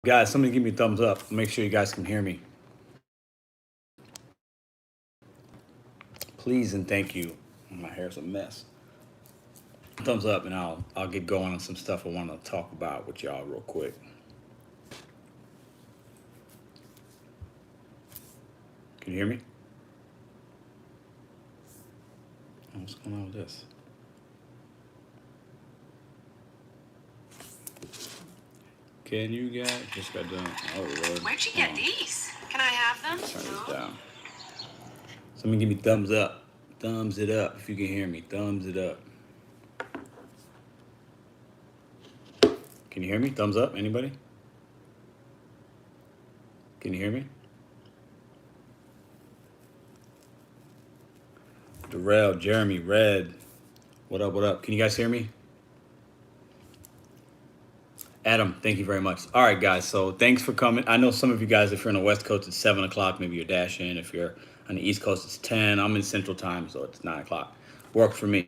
Guys, somebody give me a thumbs up. Make sure you guys can hear me. Please and thank you. My hair's a mess. Thumbs up, and I'll get going on some stuff I want to talk about with y'all real quick. Can you hear me? What's going on with this? Can you guys just got done? Oh Lord. Where'd you get these? Can I have them? Turn this down. Somebody give me thumbs up. Thumbs it up if you can hear me. Thumbs it up. Can you hear me? Thumbs up. Anybody? Can you hear me? Darrell, Jeremy, Red. What up? What up? Can you guys hear me? Adam, thank you very much. All right, guys. So thanks for coming. I know some of you guys, if you're on the West Coast, it's 7 o'clock. Maybe you're dashing. If you're on the East Coast, it's 10. I'm in Central Time, so it's 9 o'clock. Works for me.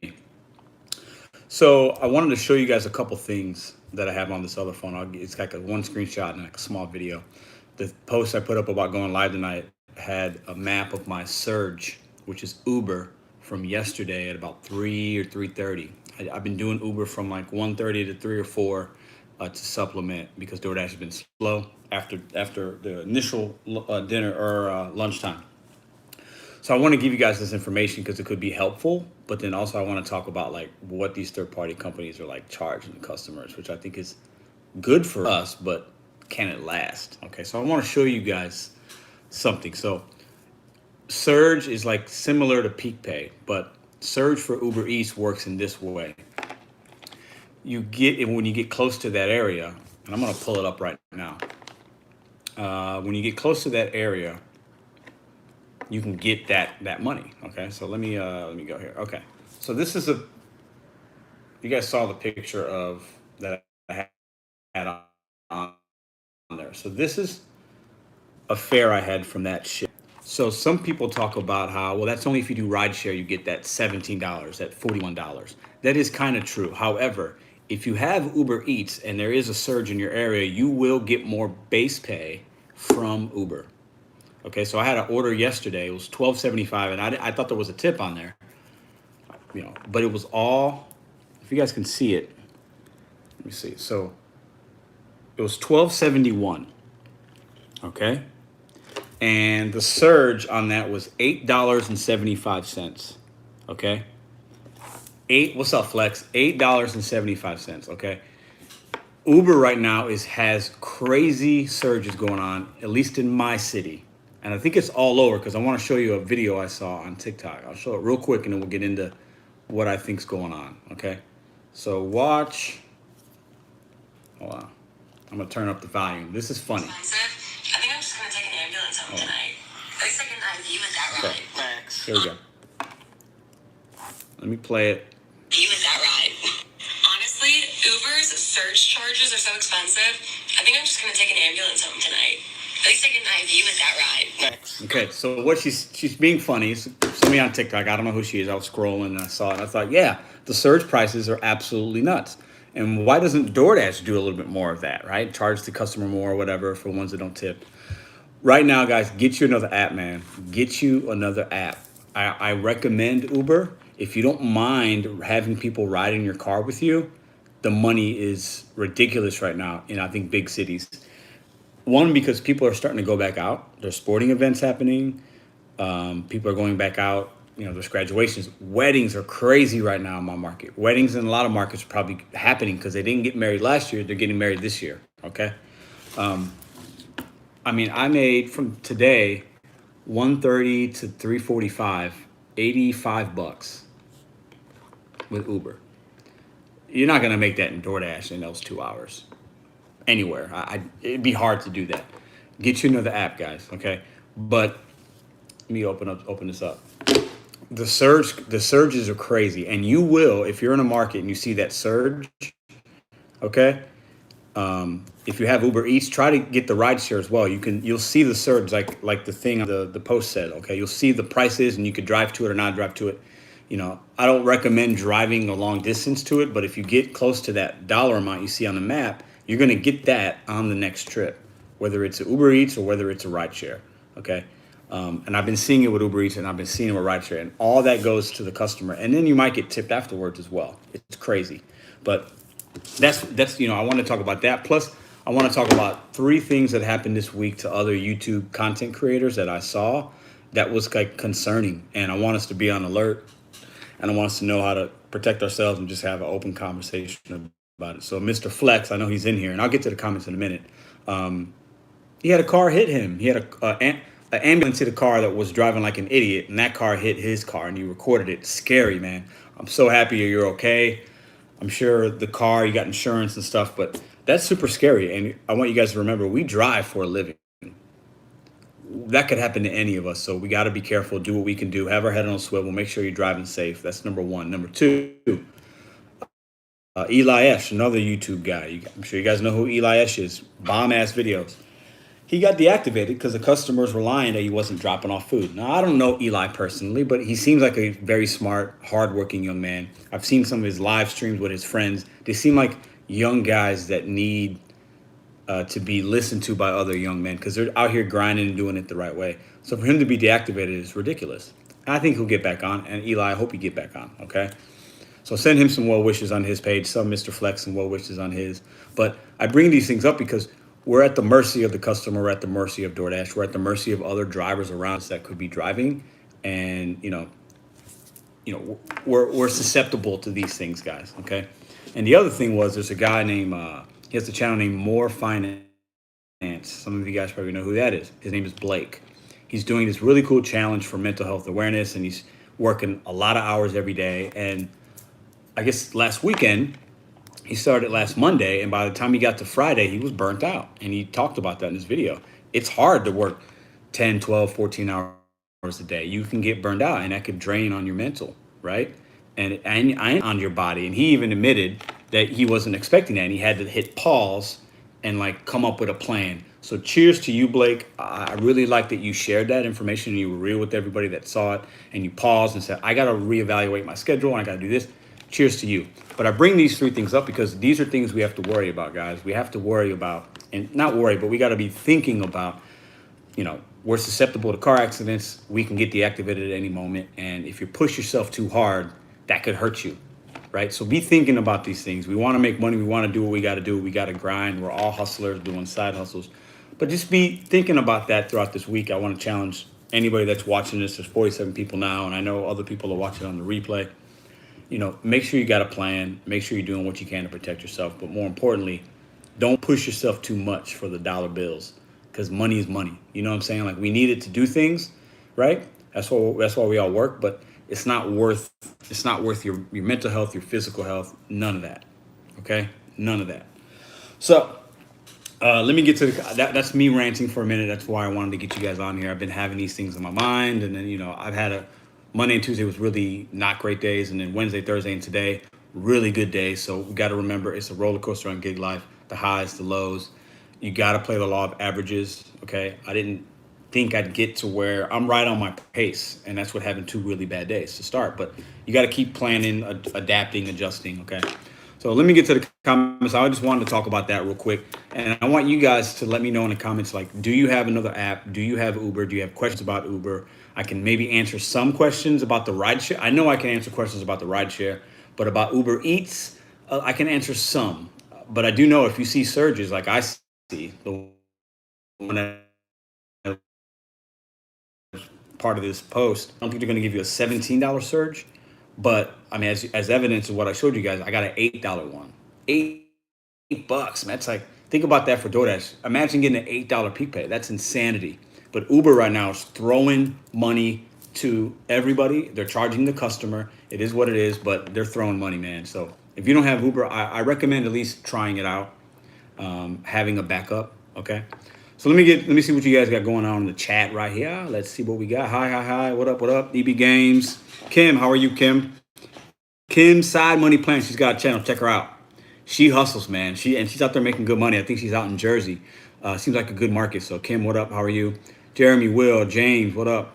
So I wanted to show you guys a couple things that I have on this other phone. It's like a one screenshot and like a small video. The post I put up about going live tonight had a map of my surge, which is Uber, from yesterday at about 3 or 3:30. I've been doing Uber from like 1:30 to 3 or 4 to supplement because DoorDash has been slow after the initial dinner or lunchtime. So I want to give you guys this information because it could be helpful, but then also I want to talk about like what these third-party companies are like charging the customers, which I think is good for us, but can it last? Okay, so I want to show you guys something. So Surge is like similar to Peak Pay, but Surge for Uber Eats works in this way. You get, when you get close to that area, and I'm going to pull it up right now. When you get close to that area, you can get that money. Okay, so let me go here. Okay, so this is you guys saw the picture of that I had on there. So this is a fare I had from that ship. So some people talk about how, well, that's only if you do rideshare, you get that $17, that $41. That is kind of true. However, if you have Uber Eats and there is a surge in your area, you will get more base pay from Uber. Okay, so I had an order yesterday. It was $12.75, and I thought there was a tip on there, but it was all. If you guys can see it, let me see. So it was $12.71. Okay, and the surge on that was $8.75. Okay, What's up, Flex? $8.75. Okay. Uber right now has crazy surges going on, at least in my city. And I think it's all over because I want to show you a video I saw on TikTok. I'll show it real quick and then we'll get into what I think's going on. Okay. So watch. Hold on. I'm going to turn up the volume. This is funny. I think I'm just going to take an ambulance home tonight. At least I can IV with that ride. Okay. Thanks. Here we go. Let me play it. You with that ride. Honestly, Uber's surge charges are so expensive. I think I'm just going to take an ambulance home tonight. At least I can IV with that ride. Thanks. Okay, so what she's being funny. Somebody on TikTok, I don't know who she is. I was scrolling and I saw it. And I thought, yeah, the surge prices are absolutely nuts. And why doesn't DoorDash do a little bit more of that, right? Charge the customer more or whatever for ones that don't tip. Right now, guys, get you another app, man. Get you another app. I recommend Uber. If you don't mind having people ride in your car with you, the money is ridiculous right now in, I think, big cities. One, because people are starting to go back out. There's sporting events happening. People are going back out. There's graduations. Weddings are crazy right now in my market. Weddings in a lot of markets are probably happening because they didn't get married last year. They're getting married this year, okay? I made from today, 1:30 to 3:45, $85 with Uber. You're not going to make that in DoorDash in those 2 hours anywhere. It'd be hard to do that. Get you another app, guys, okay? But let me open this up. The surges are crazy, and you will, if you're in a market and you see that surge, okay? If you have Uber Eats, try to get the rideshare as well. You'll see the surge like the thing the post said, okay? You'll see the prices and you could drive to it or not drive to it. I don't recommend driving a long distance to it, but if you get close to that dollar amount you see on the map, You're going to get that on the next trip, whether it's Uber Eats or whether it's a rideshare. Okay. And I've been seeing it with Uber Eats and I've been seeing it with rideshare, and all that goes to the customer. And then you might get tipped afterwards as well. It's crazy. But that's I want to talk about that. Plus, I want to talk about 3 things that happened this week to other YouTube content creators that I saw that was like concerning, and I want us to be on alert, and I want us to know how to protect ourselves and just have an open conversation about it. So, Mr. Flex, I know he's in here, and I'll get to the comments in a minute. He had a car hit him. He had an ambulance hit a car that was driving like an idiot, and that car hit his car, and he recorded it. Scary, man. I'm so happy you're okay. I'm sure the car, you got insurance and stuff, but that's super scary. And I want you guys to remember, we drive for a living. That could happen to any of us. So we got to be careful, do what we can do, have our head on a swivel, make sure you're driving safe. That's number one. Number two, Eli Esch, another YouTube guy. I'm sure you guys know who Eli Esch is. Bomb ass videos. He got deactivated because the customers were lying that he wasn't dropping off food. Now, I don't know Eli personally, but he seems like a very smart, hardworking young man. I've seen some of his live streams with his friends. They seem like young guys that need to be listened to by other young men because they're out here grinding and doing it the right way. So for him to be deactivated is ridiculous. I think he'll get back on. And Eli, I hope you get back on, okay? So send him some well wishes on his page, some Mr. Flex some well wishes on his. But I bring these things up because we're at the mercy of the customer. We're at the mercy of DoorDash. We're at the mercy of other drivers around us that could be driving. And, we're susceptible to these things, guys, okay? And the other thing was there's a guy named, he has a channel named More Finance. Some of you guys probably know who that is. His name is Blake. He's doing this really cool challenge for mental health awareness, and he's working a lot of hours every day. And I guess last weekend, he started last Monday, and by the time he got to Friday, he was burnt out. And he talked about that in his video. It's hard to work 10, 12, 14 hours a day. You can get burned out, and that could drain on your mental, right? And on your body. And he even admitted that he wasn't expecting that, and he had to hit pause and like come up with a plan. So cheers to you, Blake. I really like that you shared that information and you were real with everybody that saw it, and you paused and said, I got to reevaluate my schedule and I got to do this. Cheers to you. But I bring these 3 things up because these are things we have to worry about, guys. We have to worry about, and not worry, but we got to be thinking about, we're susceptible to car accidents. We can get deactivated at any moment. And if you push yourself too hard, that could hurt you, right? So be thinking about these things. We want to make money. We want to do what we got to do. We got to grind. We're all hustlers doing side hustles. But just be thinking about that throughout this week. I want to challenge anybody that's watching this. There's 47 people now, and I know other people are watching on the replay. Make sure you got a plan. Make sure you're doing what you can to protect yourself. But more importantly, don't push yourself too much for the dollar bills, because money is money. You know what I'm saying? Like, we need it to do things, right? That's why we all work. But it's not worth your mental health, your physical health. None of that. Okay? None of that. So let me get to that's me ranting for a minute. That's why I wanted to get you guys on here. I've been having these things in my mind, and then I've had a Monday and Tuesday was really not great days, and then Wednesday, Thursday, and today, really good days. So we got to remember, it's a roller coaster on gig life, the highs, the lows. You got to play the law of averages, okay? I didn't think I'd get to where I'm right on my pace, and that's what having 2 really bad days to start. But you got to keep planning, adapting, adjusting, okay? So let me get to the comments. I just wanted to talk about that real quick. And I want you guys to let me know in the comments, like, do you have another app? Do you have Uber? Do you have questions about Uber? I can maybe answer some questions about the rideshare. I know I can answer questions about the rideshare, but about Uber Eats, I can answer some. But I do know if you see surges like I see, the one that part of this post, I don't think they're going to give you a $17 surge. But I mean, as evidence of what I showed you guys, I got an $8 one. $8, man. That's like, think about that for DoorDash. Imagine getting an $8 peak pay. That's insanity. But Uber right now is throwing money to everybody. They're charging the customer. It is what it is, but they're throwing money, man. So if you don't have Uber, I recommend at least trying it out, having a backup. Okay. So let me see what you guys got going on in the chat right here. Let's see what we got. Hi. What up? EB Games. Kim, how are you, Kim? Kim Side Money Plan. She's got a channel. Check her out. She hustles, man. She's out there making good money. I think she's out in Jersey. Seems like a good market. So Kim, what up? How are you? Jeremy, Will, James, what up?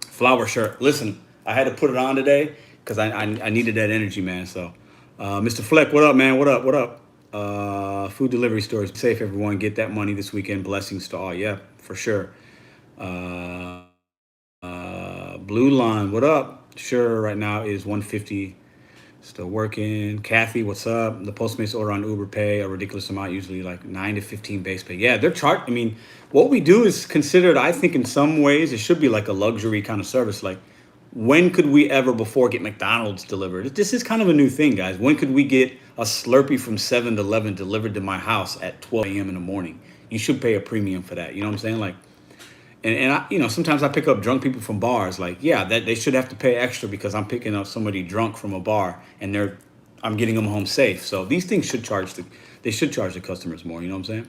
Flower shirt. Listen, I had to put it on today because I needed that energy, man. So Mr. Fleck, what up, man? What up? Food delivery stores. Be safe, everyone. Get that money this weekend. Blessings to all. Yeah, for sure. Uh, Blue Line, what up? Sure, right now is 150. Still working. Kathy, what's up? The Postmates order on Uber Pay a ridiculous amount, usually like 9 to 15 base pay. Yeah, they're charged. I mean, what we do is considered, I think, in some ways, it should be like a luxury kind of service. Like, when could we ever before get McDonald's delivered? This is kind of a new thing, guys. When could we get a Slurpee from 7-Eleven delivered to my house at 12 a.m. in the morning? You should pay a premium for that. You know what I'm saying? Like, and I, sometimes I pick up drunk people from bars. Like, yeah, that they should have to pay extra because I'm picking up somebody drunk from a bar and I'm getting them home safe. So these things should they should charge the customers more. You know what I'm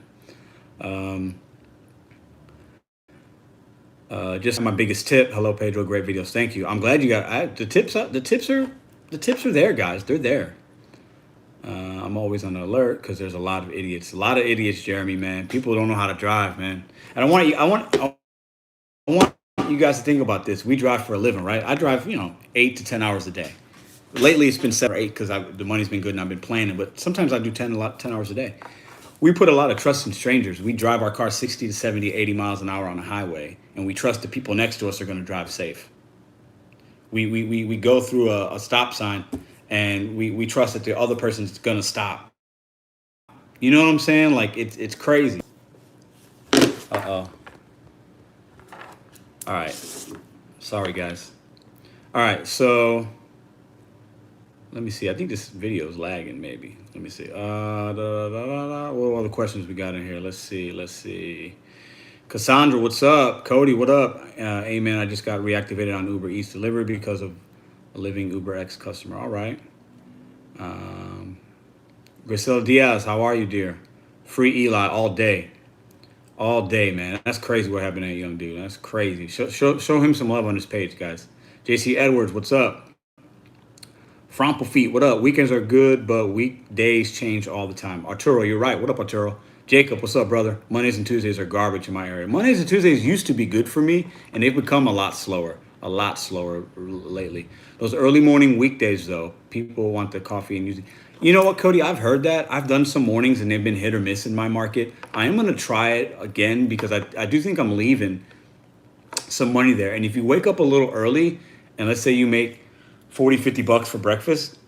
saying? Just my biggest tip. Hello, Pedro. Great videos. Thank you. I'm glad you got the tips. The tips are there, guys. They're there. I'm always on the alert because there's a lot of idiots. A lot of idiots, Jeremy. Man, people don't know how to drive, man. And I want you guys to think about this. We drive for a living, right? I drive, 8 to 10 hours a day. Lately, it's been 7 or 8 because the money's been good and I've been planning. But sometimes I do 10 hours a day. We put a lot of trust in strangers. We drive our car 60 to 70, 80 miles an hour on the highway, and we trust the people next to us are going to drive safe. We go through a stop sign, and we trust that the other person's going to stop. You know what I'm saying? Like, it's crazy. Uh-oh. All right. Sorry, guys. All right, so let me see. I think this video is lagging, maybe. Let me see. What are all the questions we got in here? Let's see. Cassandra, what's up? Cody, what up? Amen. I just got reactivated on Uber Eats delivery because of a living Uber X customer. All right. Grisela Diaz, how are you, dear? Free Eli all day. All day, man. That's crazy what happened to that young dude. That's crazy. Show him some love on his page, guys. JC Edwards, what's up? Fromple Feet, what up? Weekends are good, but weekdays change all the time. Arturo, you're right. What up, Arturo? Jacob, what's up, brother? Mondays and Tuesdays are garbage in my area. Mondays and Tuesdays used to be good for me, and they've become a lot slower lately. Those early morning weekdays, though, people want the coffee and music. You know what, Cody? I've heard that. I've done some mornings, and they've been hit or miss in my market. I am going to try it again because I do think I'm leaving some money there. And if you wake up a little early, and let's say you make 40, 50 bucks for breakfast,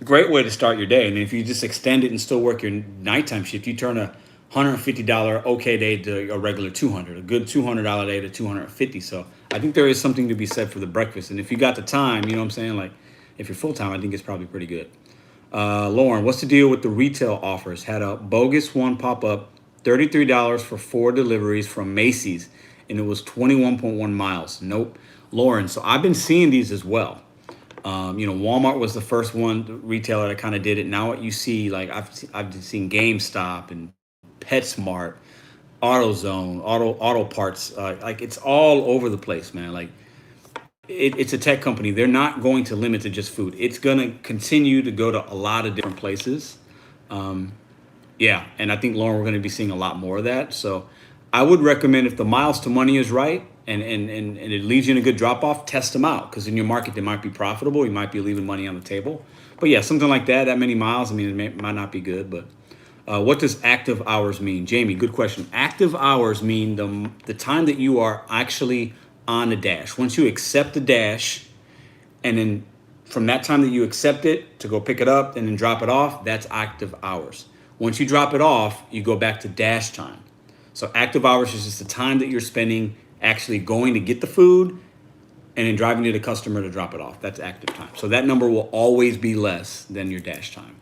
great way to start your day. And if you just extend it and still work your nighttime shift, you turn a $150 okay day to a regular $200, a good $200 day to $250. So I think there is something to be said for the breakfast. And if you got the time, you know what I'm saying? Like, if you're full time, I think it's probably pretty good. Lauren, what's the deal with the retail offers? Had a bogus one pop up, $33 for 4 deliveries from Macy's, and it was 21.1 miles. Nope. Lauren, so I've been seeing these as well. Walmart was the first one retailer that kind of did it. Now what you see, like I've seen GameStop and PetSmart, AutoZone, auto parts, like it's all over the place, man. Like it's a tech company. They're not going to limit to just food. It's going to continue to go to a lot of different places. Yeah, and I think, Lauren, we're going to be seeing a lot more of that. So I would recommend, if the miles to money is right and it leaves you in a good drop off, test them out, because in your market they might be profitable. You might be leaving money on the table. But yeah, something like that many miles, I mean, might not be good. But what does active hours mean? Jamie, good question. Active hours mean the time that you are actually on the dash. Once you accept the dash, and then from that time that you accept it to go pick it up and then drop it off, that's active hours. Once you drop it off, you go back to dash time. So active hours is just the time that you're spending actually going to get the food and then driving to the customer to drop it off. That's active time. So that number will always be less than your dash time.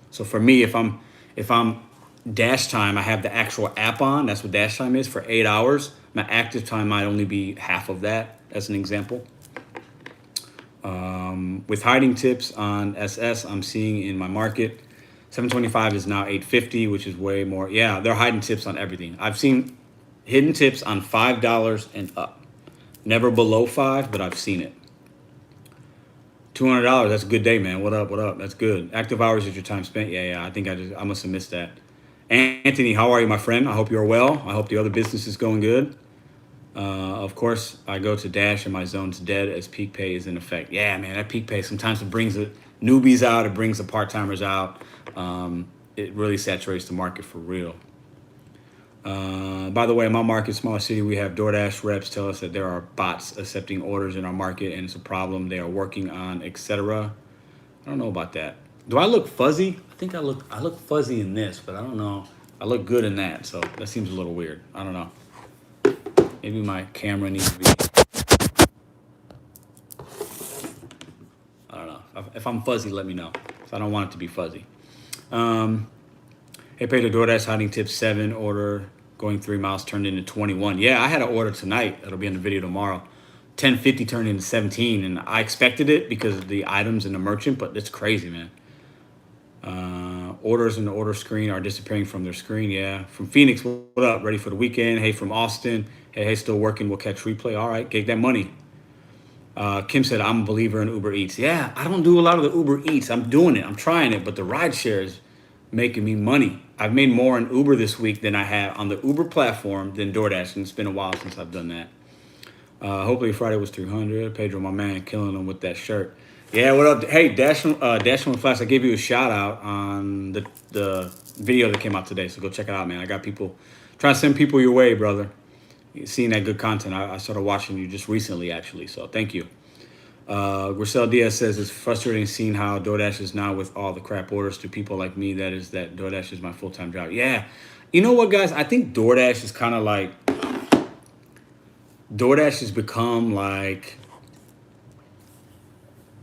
So for me, if I'm dash time, I have the actual app on. That's what dash time is for 8 hours. My active time might only be half of that, as an example. With hiding tips on SS, I'm seeing in my market, 725 is now 850, which is way more. Yeah, they're hiding tips on everything. I've seen hidden tips on $5 and up. Never below 5, but I've seen it. $200, that's a good day, man. What up? That's good. Active hours is your time spent. Yeah. I think I must have missed that. Anthony, how are you, my friend? I hope you're well. I hope the other business is going good. Of course, I go to Dash and my zone's dead as peak pay is in effect. Yeah, man, that peak pay, sometimes it brings the newbies out. It brings the part-timers out. it really saturates the market for real. By the way, in my market, smaller city, we have DoorDash reps tell us that there are bots accepting orders in our market, and it's a problem they are working on, etc. I don't know about that. Do I look fuzzy? I think I look fuzzy in this, but I don't know. I look good in that, so that seems a little weird. I don't know. Maybe my camera needs to be. I don't know. If I'm fuzzy, let me know. So I don't want it to be fuzzy. Hey, Pedro, DoorDash hiding tip 7 order going 3 miles turned into 21. Yeah, I had an order tonight. It'll be in the video tomorrow. 1050 turned into 17, and I expected it because of the items in the merchant, but it's crazy, man. Orders in the order screen are disappearing from their screen. Yeah. From Phoenix, what up? Ready for the weekend? Hey, from Austin. Hey, still working. We'll catch replay. All right, get that money. Kim said, I'm a believer in Uber Eats. Yeah, I don't do a lot of the Uber Eats. I'm doing it. I'm trying it, but the ride share is making me money. I've made more in Uber this week than I have on the Uber platform than DoorDash, and it's been a while since I've done that. Hopefully Friday was 300. Pedro, my man, killing them with that shirt. Yeah, what up? Hey, Dash from Flash, I gave you a shout out on the video that came out today, so go check it out, man. I got people trying to send people your way, brother. Seeing that good content. I started watching you just recently, actually, so thank you. Grisel Diaz says it's frustrating seeing how DoorDash is now with all the crap orders to people like me. That DoorDash is my full-time job. Yeah. You know what, guys? I think DoorDash is kind of like, DoorDash has become like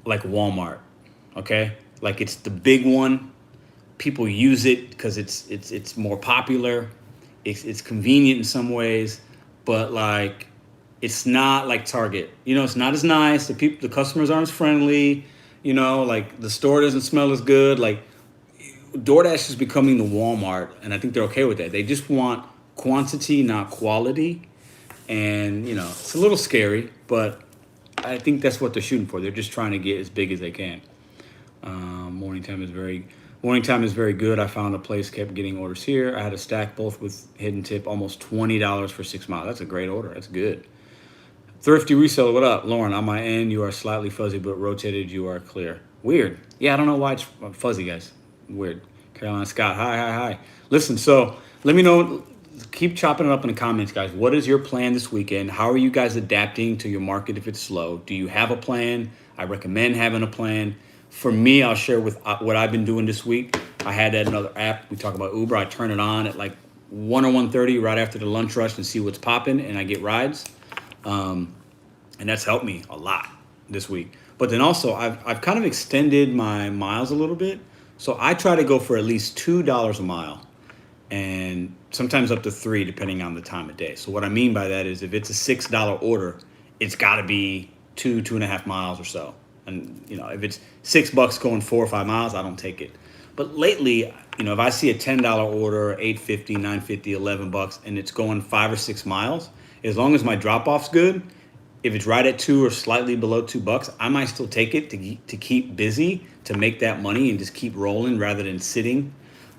Walmart, okay? Like it's the big one. People use it because it's more popular. It's convenient in some ways, but like it's not like Target. You know, it's not as nice. The customers aren't as friendly. You know, like the store doesn't smell as good. Like DoorDash is becoming the Walmart, and I think they're okay with that. They just want quantity, not quality. And, you know, it's a little scary, but I think that's what they're shooting for. They're just trying to get as big as they can. Morning time is very good. I found a place, kept getting orders here. I had a stack both with hidden tip, almost $20 for 6 miles. That's a great order. That's good. Thrifty Reseller, what up? Lauren, on my end, you are slightly fuzzy, but rotated, you are clear. Weird. Yeah, I don't know why it's fuzzy, guys. Weird. Caroline Scott, hi. Listen, so let me know. Keep chopping it up in the comments, guys. What is your plan this weekend? How are you guys adapting to your market if it's slow? Do you have a plan? I recommend having a plan. For me, I'll share with what I've been doing this week. I had that another app. We talk about Uber. I turn it on at like 1 or 1:30 right after the lunch rush and see what's popping, and I get rides. And that's helped me a lot this week. But then also, I've kind of extended my miles a little bit. So I try to go for at least $2 a mile, and sometimes up to $3 depending on the time of day. So what I mean by that is if it's a $6 order, it's got to be 2.5 miles or so. And you know, if it's $6 going 4 or 5 miles, I don't take it. But lately, you know, if I see a $10 order, $8.50, $9.50, $11, and it's going 5 or 6 miles, as long as my drop off's good, if it's right at 2 or slightly below $2, I might still take it to keep busy, to make that money and just keep rolling rather than sitting.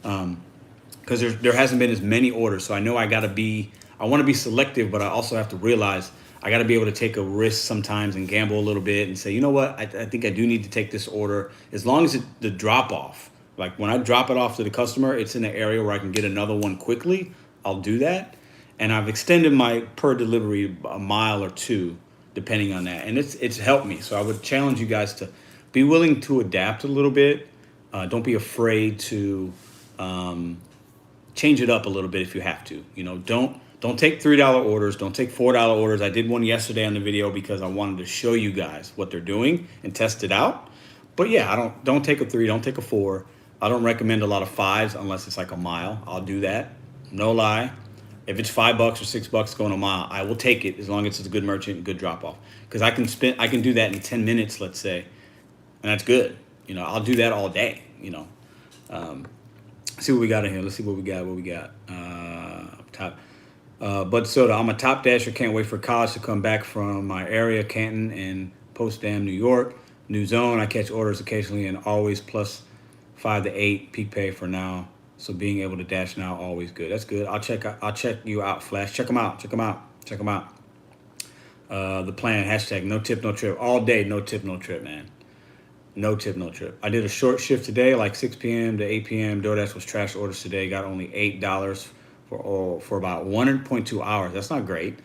Because there hasn't been as many orders. So I know I want to be selective, but I also have to realize I got to be able to take a risk sometimes and gamble a little bit and say, you know what, I think I do need to take this order. As long as the drop off, like when I drop it off to the customer, it's in an area where I can get another one quickly, I'll do that. And I've extended my per delivery a mile or two, depending on that. And it's helped me. So I would challenge you guys to be willing to adapt a little bit. Don't be afraid to change it up a little bit if you have to. You know, don't take $3 orders. Don't take $4 orders. I did one yesterday on the video because I wanted to show you guys what they're doing and test it out. But yeah, don't take a 3, don't take a 4. I don't recommend a lot of 5s unless it's like a mile. I'll do that. No lie. If it's $5 or $6 going a mile, I will take it as long as it's a good merchant and good drop off. Because I can do that in 10 minutes, let's say, and that's good. You know, I'll do that all day. You know, see what we got in here. Let's see what we got. Up top. Bud Soda, I'm a top dasher. Can't wait for college to come back from my area, Canton and Potsdam, New York. New zone. I catch orders occasionally and always plus 5 to 8 peak pay for now. So being able to dash now, always good. That's good. I'll check you out, Flash. Check them out. The plan, hashtag no tip, no trip. All day, no tip, no trip, man. No tip, no trip. I did a short shift today, like 6 p.m. to 8 p.m. DoorDash was trash orders today. Got only $8 for about 1.2 hours. That's not great.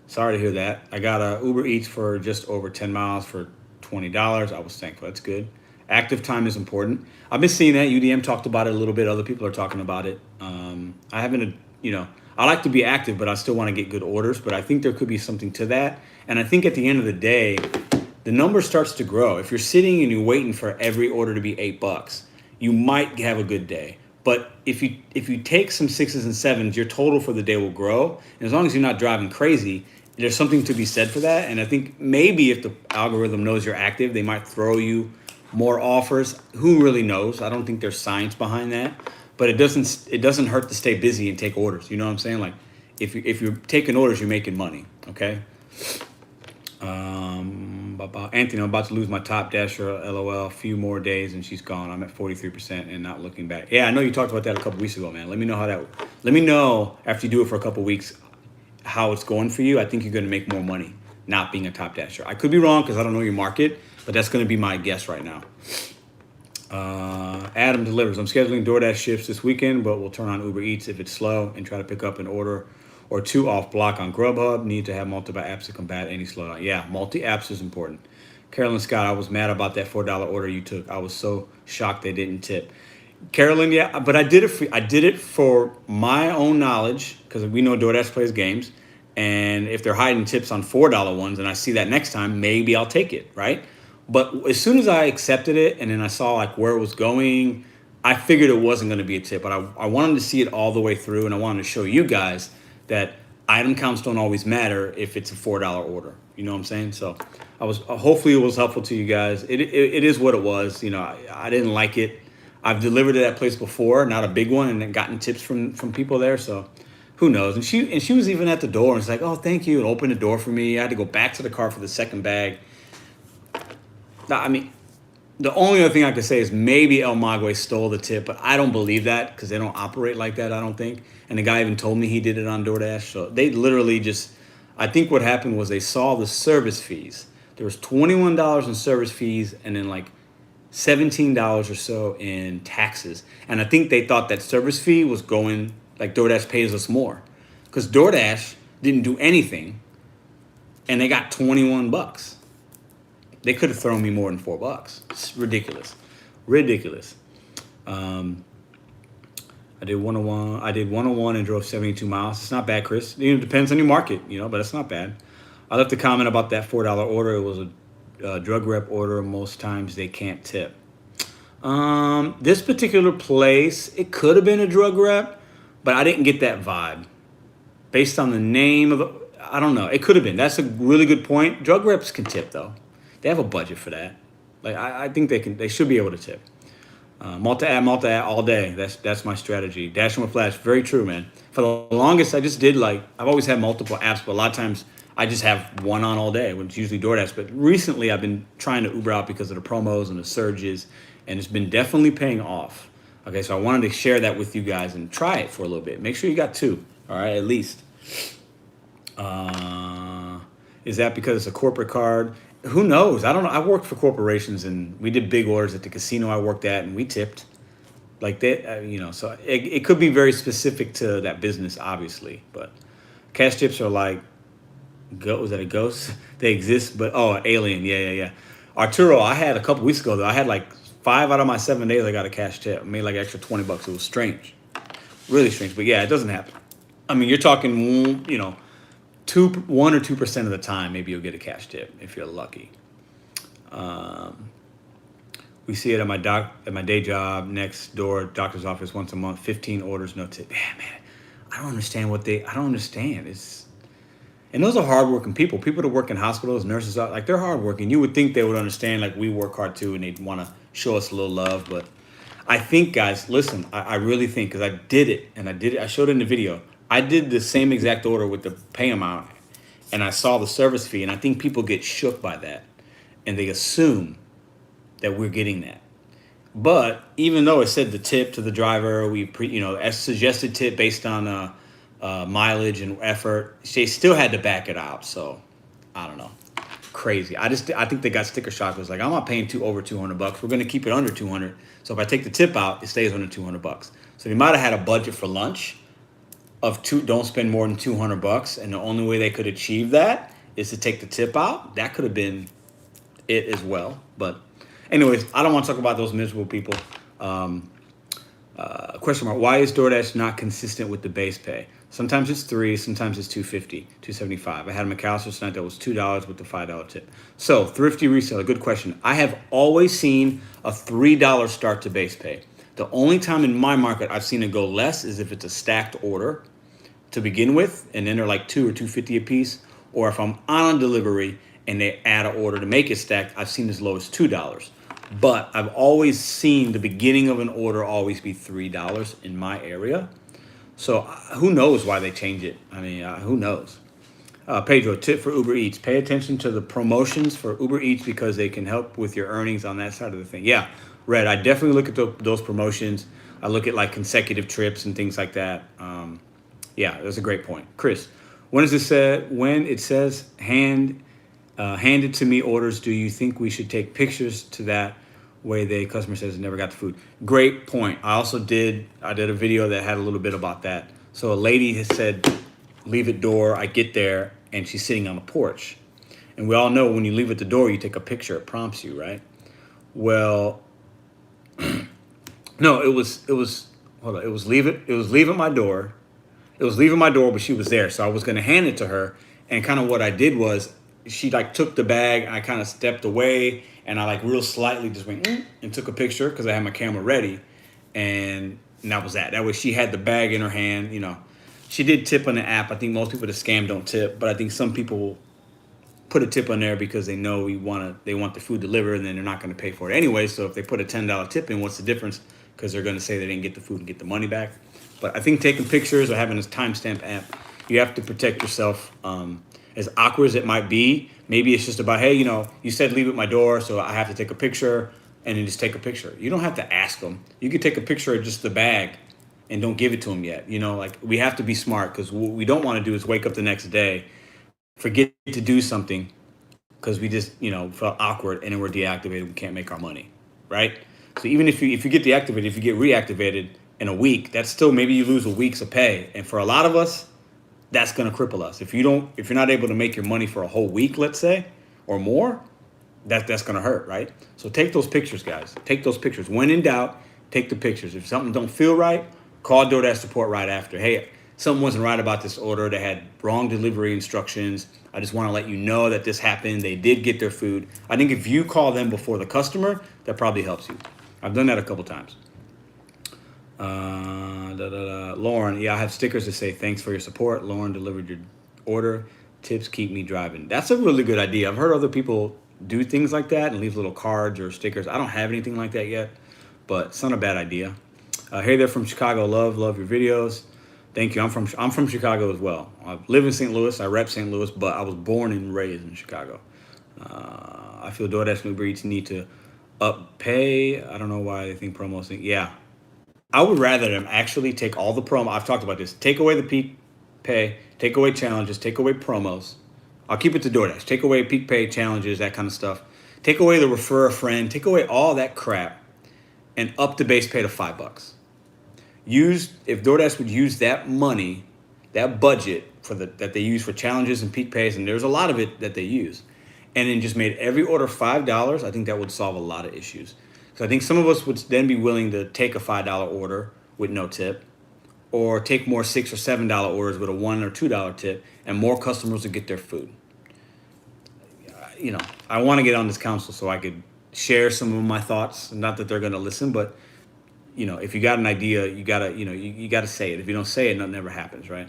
Sorry to hear that. I got a Uber Eats for just over 10 miles for $20. I was thankful. That's good. Active time is important. I've been seeing that. UDM talked about it a little bit. Other people are talking about it. I haven't, I like to be active, but I still want to get good orders. But I think there could be something to that. And I think at the end of the day, the number starts to grow. If you're sitting and you're waiting for every order to be $8, you might have a good day. But if you take some 6s and 7s, your total for the day will grow. And as long as you're not driving crazy, there's something to be said for that. And I think maybe if the algorithm knows you're active, they might throw you more offers. Who really knows? I don't think there's science behind that. But it doesn't hurt to stay busy and take orders. You know what I'm saying? Like if you're taking orders, you're making money. Okay. Anthony, I'm about to lose my top dasher, LOL. A few more days and she's gone. I'm at 43% and not looking back. Yeah, I know you talked about that a couple weeks ago, man. Let me know after you do it for a couple weeks how it's going for you. I think you're going to make more money not being a top dasher. I could be wrong because I don't know your market, but that's going to be my guess right now. Adam delivers. I'm scheduling DoorDash shifts this weekend, but we'll turn on Uber Eats if it's slow and try to pick up an order or 2 off block on Grubhub. Need to have multiple apps to combat any slowdown. Yeah, multi-apps is important. Carolyn Scott, I was mad about that $4 order you took. I was so shocked they didn't tip. Carolyn, yeah, but I did it for my own knowledge because we know DoorDash plays games, and if they're hiding tips on $4 ones, and I see that next time, maybe I'll take it, right? But as soon as I accepted it, and then I saw like where it was going, I figured it wasn't going to be a tip. But I wanted to see it all the way through, and I wanted to show you guys that item counts don't always matter if it's a $4 order. You know what I'm saying? So hopefully it was helpful to you guys. It is what it was. I didn't like it. I've delivered to that place before, not a big one, and then gotten tips from people there. So who knows? And she was even at the door and was like, "Oh, thank you," and opened the door for me. I had to go back to the car for the second bag. I mean, the only other thing I could say is maybe El Maguey stole the tip, but I don't believe that because they don't operate like that, I don't think. And the guy even told me he did it on DoorDash. So they literally I think what happened was they saw the service fees. There was $21 in service fees and then like $17 or so in taxes. And I think they thought that service fee was going, like DoorDash pays us more. Because DoorDash didn't do anything and they got $21. They could have thrown me more than $4. It's ridiculous. I did 101 and drove 72 miles. It's not bad, Chris. It depends on your market, but it's not bad. I left a comment about that $4 order. It was a drug rep order. Most times they can't tip. This particular place, it could have been a drug rep, but I didn't get that vibe. Based on the name of I don't know. It could have been. That's a really good point. Drug reps can tip, though. They have a budget for that. Like I think they should be able to tip. Multi-ad all day. That's my strategy. Dashing with Flash. Very true, man. For the longest, I just did I've always had multiple apps, but a lot of times I just have one on all day, which is usually DoorDash. But recently, I've been trying to Uber out because of the promos and the surges, and it's been definitely paying off. Okay, so I wanted to share that with you guys and try it for a little bit. Make sure you got 2, all right, at least. Is that because it's a corporate card? Who knows? I don't know. I worked for corporations, and we did big orders at the casino I worked at, and we tipped. Like that, so it could be very specific to that business, obviously. But cash tips are like, was that a ghost? They exist, but alien. Yeah. Arturo, I had a couple weeks ago though. I had like 5 out of my 7 days I got a cash tip. I made like extra $20. It was strange, really strange. But yeah, it doesn't happen. I mean, you're talking, 1 or 2% of the time, maybe you'll get a cash tip if you're lucky. We see it at my day job next door doctor's office once a month. 15 orders, no tip. Yeah, man, I don't understand I don't understand. And those are hardworking people. People that work in hospitals, nurses, like they're hardworking. You would think they would understand, like we work hard too, and they'd want to show us a little love. But I think, guys, listen, I really think because I did it, I showed it in the video. I did the same exact order with the pay amount, and I saw the service fee, and I think people get shook by that, and they assume that we're getting that. But even though it said the tip to the driver, a suggested tip based on mileage and effort, they still had to back it out. So I don't know. crazy. I think they got sticker shock. It was like, I'm not paying over $200. We're going to keep it under 200. So if I take the tip out, it stays under $200. So they might have had a budget for lunch of don't spend more than $200, and the only way they could achieve that is to take the tip out. That could have been it as well. But anyways, I don't want to talk about those miserable people. Question mark, why is DoorDash not consistent with the base pay? Sometimes it's $3, sometimes it's $2.50, $2.75. I had a McAllister's tonight that was $2 with the $5 tip. So thrifty reseller, good question. I have always seen a $3 start to base pay. The only time in my market I've seen it go less is if it's a stacked order to begin with, and then they're like $2 or $2.50 a piece, or if I'm on a delivery and they add an order to make it stacked, I've seen as low as $2. But I've always seen the beginning of an order always be $3 in my area. So who knows why they change it? I mean, who knows? Pedro, tip for Uber Eats. Pay attention to the promotions for Uber Eats because they can help with your earnings on that side of the thing. Yeah, Red, I definitely look at those promotions. I look at like consecutive trips and things like that. Yeah, that's a great point. Chris, when it says handed to me orders, do you think we should take pictures to that way the customer says never got the food? Great point. I did a video that had a little bit about that. So a lady has said, leave at door. I get there and she's sitting on the porch. And we all know when you leave at the door, you take a picture, it prompts you, right? Well, no, it was leaving my door. It was leaving my door, but she was there. So I was going to hand it to her. And kind of what I did was she like took the bag. And I kind of stepped away and I like real slightly just went and took a picture because I had my camera ready. And that was that. That way she had the bag in her hand. You know, she did tip on the app. I think most people that scam don't tip, but I think some people put a tip on there because they know they want the food delivered and then they're not going to pay for it anyway. So if they put a $10 tip in, what's the difference? Because they're going to say they didn't get the food and get the money back. But I think taking pictures or having this timestamp app, you have to protect yourself. As awkward as it might be, maybe it's just about, hey, you said leave at my door, so I have to take a picture, and then just take a picture. You don't have to ask them. You could take a picture of just the bag and don't give it to them yet. Like we have to be smart because what we don't want to do is wake up the next day, forget to do something because we just, felt awkward and then we're deactivated. We can't make our money, right? So even if you get deactivated, if you get reactivated in a week, that's still maybe you lose a week's of pay. And for a lot of us, that's going to cripple us. If you're not able to make your money for a whole week, let's say, or more, that's going to hurt, right? So take those pictures, guys. Take those pictures. When in doubt, take the pictures. If something don't feel right, call DoorDash support right after. Hey, something wasn't right about this order. They had wrong delivery instructions. I just want to let you know that this happened. They did get their food. I think if you call them before the customer, that probably helps you. I've done that a couple times. Lauren, yeah, I have stickers that say thanks for your support. Lauren delivered your order. Tips keep me driving. That's a really good idea. I've heard other people do things like that and leave little cards or stickers. I don't have anything like that yet, but it's not a bad idea. Hey there from Chicago. Love your videos. Thank you. I'm from Chicago as well. I live in St. Louis. I rep St. Louis, but I was born and raised in Chicago. I feel DoorDash and Uber Eats need to up pay. I don't know why they think promos think. Yeah. I would rather them actually take all the promo. I've talked about this. Take away the peak pay, take away challenges, take away promos. I'll keep it to DoorDash. Take away peak pay challenges, that kind of stuff. Take away the refer a friend. Take away all that crap and up the base pay to $5. If DoorDash would use that money, that budget that they use for challenges and peak pays, and there's a lot of it that they use, and then just made every order $5, I think that would solve a lot of issues. So I think some of us would then be willing to take a $5 order with no tip, or take more $6 or $7 orders with a $1 or $2 tip, and more customers would get their food. I want to get on this council so I could share some of my thoughts. Not that they're going to listen, but if you got an idea, you gotta say it. If you don't say it, nothing ever happens, right?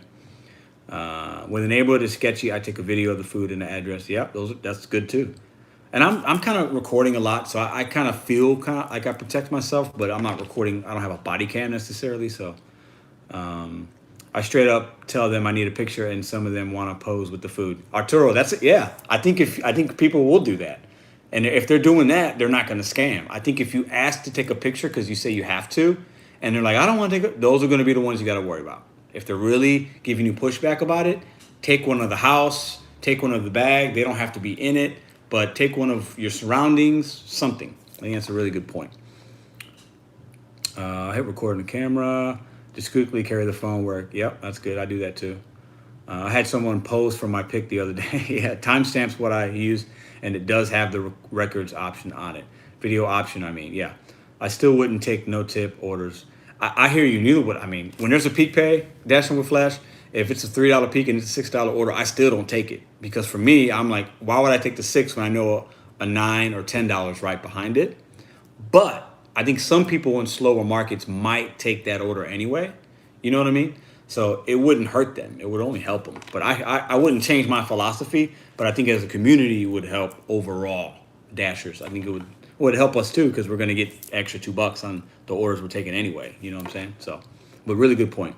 When the neighborhood is sketchy, I take a video of the food and the address. Yeah, that's good too. And I'm kind of recording a lot, so I kind of feel like I protect myself, but I'm not recording. I don't have a body cam necessarily, so I straight up tell them I need a picture, and some of them want to pose with the food. Arturo, that's it. Yeah, I think people will do that, and if they're doing that, they're not going to scam. I think if you ask to take a picture because you say you have to, and they're like, I don't want to take it, those are going to be the ones you got to worry about. If they're really giving you pushback about it, take one of the house, take one of the bag. They don't have to be in it. but take one of your surroundings, something. I think that's a really good point. Hit record on the camera. Discreetly carry the phone where, yep, that's good. I do that too. I had someone pose for my pic the other day. Yeah, timestamps what I use, and it does have the records option on it. Video option, I mean, yeah. I still wouldn't take no tip orders. I hear you. Neither would. I mean, when there's a peak pay, dashing with Flash, if it's a $3 peak and it's a $6 order, I still don't take it. Because for me, I'm like, why would I take the 6 when I know a $9 or $10 right behind it? But I think some people in slower markets might take that order anyway. You know what I mean? So it wouldn't hurt them. It would only help them. But I wouldn't change my philosophy. But I think as a community, it would help overall dashers. I think it would help us too, because we're going to get extra $2 on the orders we're taking anyway. You know what I'm saying? So, but really good point.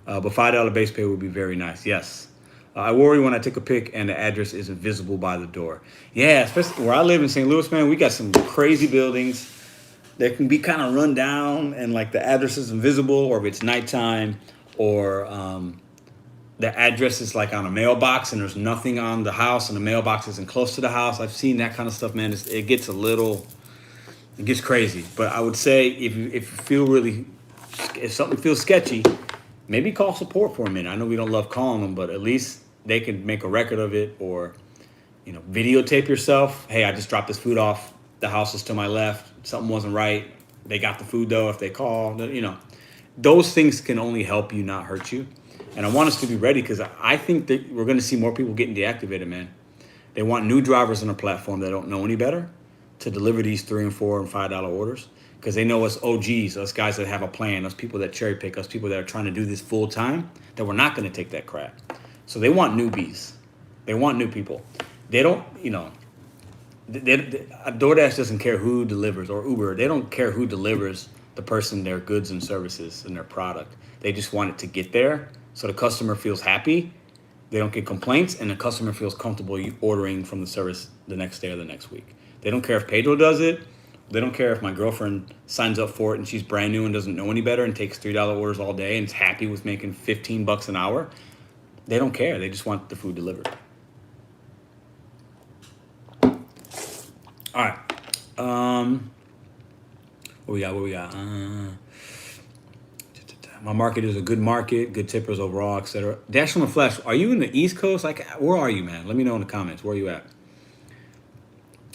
But $5 base pay would be very nice. Yes. I worry when I take a pic and the address isn't visible by the door. Yeah, especially where I live in St. Louis, man, we got some crazy buildings that can be kind of run down and like the address is invisible, or if it's nighttime, or the address is like on a mailbox and there's nothing on the house and the mailbox isn't close to the house. I've seen that kind of stuff, man. It gets it gets crazy. But I would say if something feels sketchy, maybe call support for a minute. I know we don't love calling them, but at least they can make a record of it, or, videotape yourself. Hey, I just dropped this food off. The house is to my left. Something wasn't right. They got the food though. If they call, those things can only help you, not hurt you. And I want us to be ready, because I think that we're going to see more people getting deactivated, man. They want new drivers on the platform that don't know any better to deliver these $3 and $4 and $5 orders, because they know us OGs, us guys that have a plan, us people that cherry pick, us people that are trying to do this full time, that we're not going to take that crap. So they want newbies. They want new people. They don't, DoorDash doesn't care who delivers, or Uber. They don't care who delivers the person their goods and services and their product. They just want it to get there so the customer feels happy. They don't get complaints, and the customer feels comfortable ordering from the service the next day or the next week. They don't care if Pedro does it. They don't care if my girlfriend signs up for it and she's brand new and doesn't know any better and takes $3 orders all day and is happy with making $15 an hour. They don't care. They just want the food delivered. All right. What we got? My market is a good market, good tippers overall, etc. Dash from a Flash, are you in the East Coast? Like, where are you, man? Let me know in the comments. Where are you at?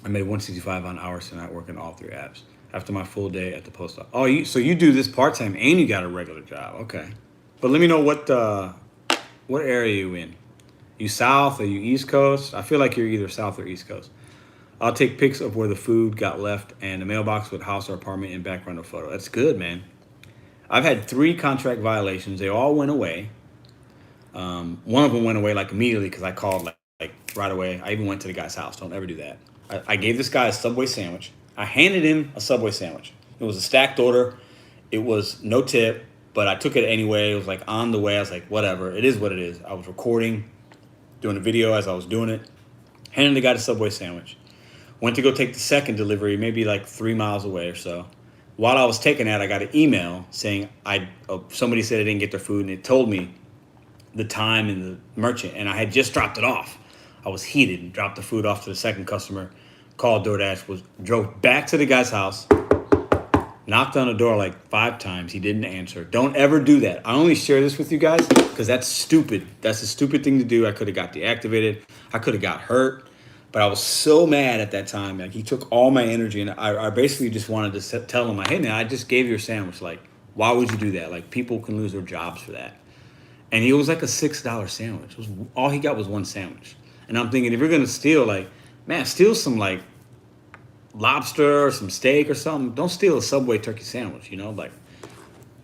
I made 165 on hours tonight working all 3 apps after my full day at the post office. Oh, so you do this part-time and you got a regular job. Okay. But let me know what area you in. You South? Are you East Coast? I feel like you're either South or East Coast. I'll take pics of where the food got left and the mailbox with house or apartment in background or photo. That's good, man. I've had 3 contract violations. They all went away. One of them went away like immediately because I called like right away. I even went to the guy's house. Don't ever do that. I gave this guy a Subway sandwich. I handed him a Subway sandwich. It was a stacked order. It was no tip, but I took it anyway. It was like on the way. I was like, whatever. It is what it is. I was recording, doing a video as I was doing it. Handed the guy the Subway sandwich. Went to go take the second delivery, maybe like 3 miles away or so. While I was taking that, I got an email saying somebody said they didn't get their food, and it told me the time and the merchant, and I had just dropped it off. I was heated and dropped the food off to the second customer, called DoorDash, drove back to the guy's house, knocked on the door like 5 times. He didn't answer. Don't ever do that. I only share this with you guys because that's stupid. That's a stupid thing to do. I could have got deactivated. I could have got hurt. But I was so mad at that time. Like, he took all my energy, and I basically just wanted to tell him, like, hey, man, I just gave you a sandwich. Like, why would you do that? Like, people can lose their jobs for that. And it was like a $6 sandwich. All he got was 1 sandwich. And I'm thinking, if you're going to steal, like, man, steal some, like, lobster or some steak or something. Don't steal a Subway turkey sandwich, Like,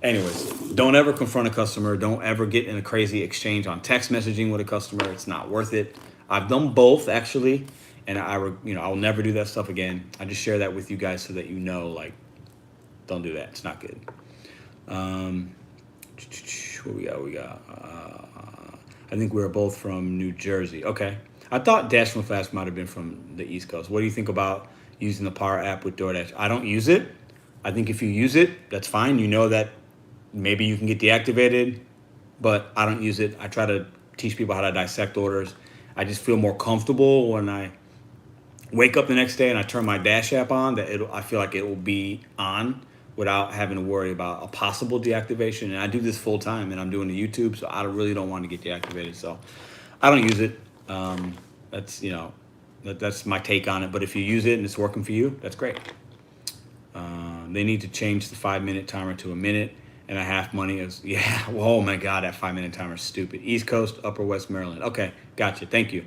anyways, don't ever confront a customer. Don't ever get in a crazy exchange on text messaging with a customer. It's not worth it. I've done both, actually, and I will never do that stuff again. I just share that with you guys so that like, don't do that. It's not good. What we got? I think we're both from New Jersey. Okay. I thought Dash from Flash might have been from the East Coast. What do you think about using the Power app with DoorDash? I don't use it. I think if you use it, that's fine. You know that maybe you can get deactivated, but I don't use it. I try to teach people how to dissect orders. I just feel more comfortable when I wake up the next day and I turn my Dash app on, I feel like it will be on without having to worry about a possible deactivation. And I do this full time, and I'm doing the YouTube, so I really don't want to get deactivated. So I don't use it. That's that's my take on it. But if you use it and it's working for you, that's great. They need to change the 5-minute timer to a minute and a half. Money is oh my God, that 5-minute timer is stupid. East Coast, Upper West Maryland. Okay, gotcha. Thank you.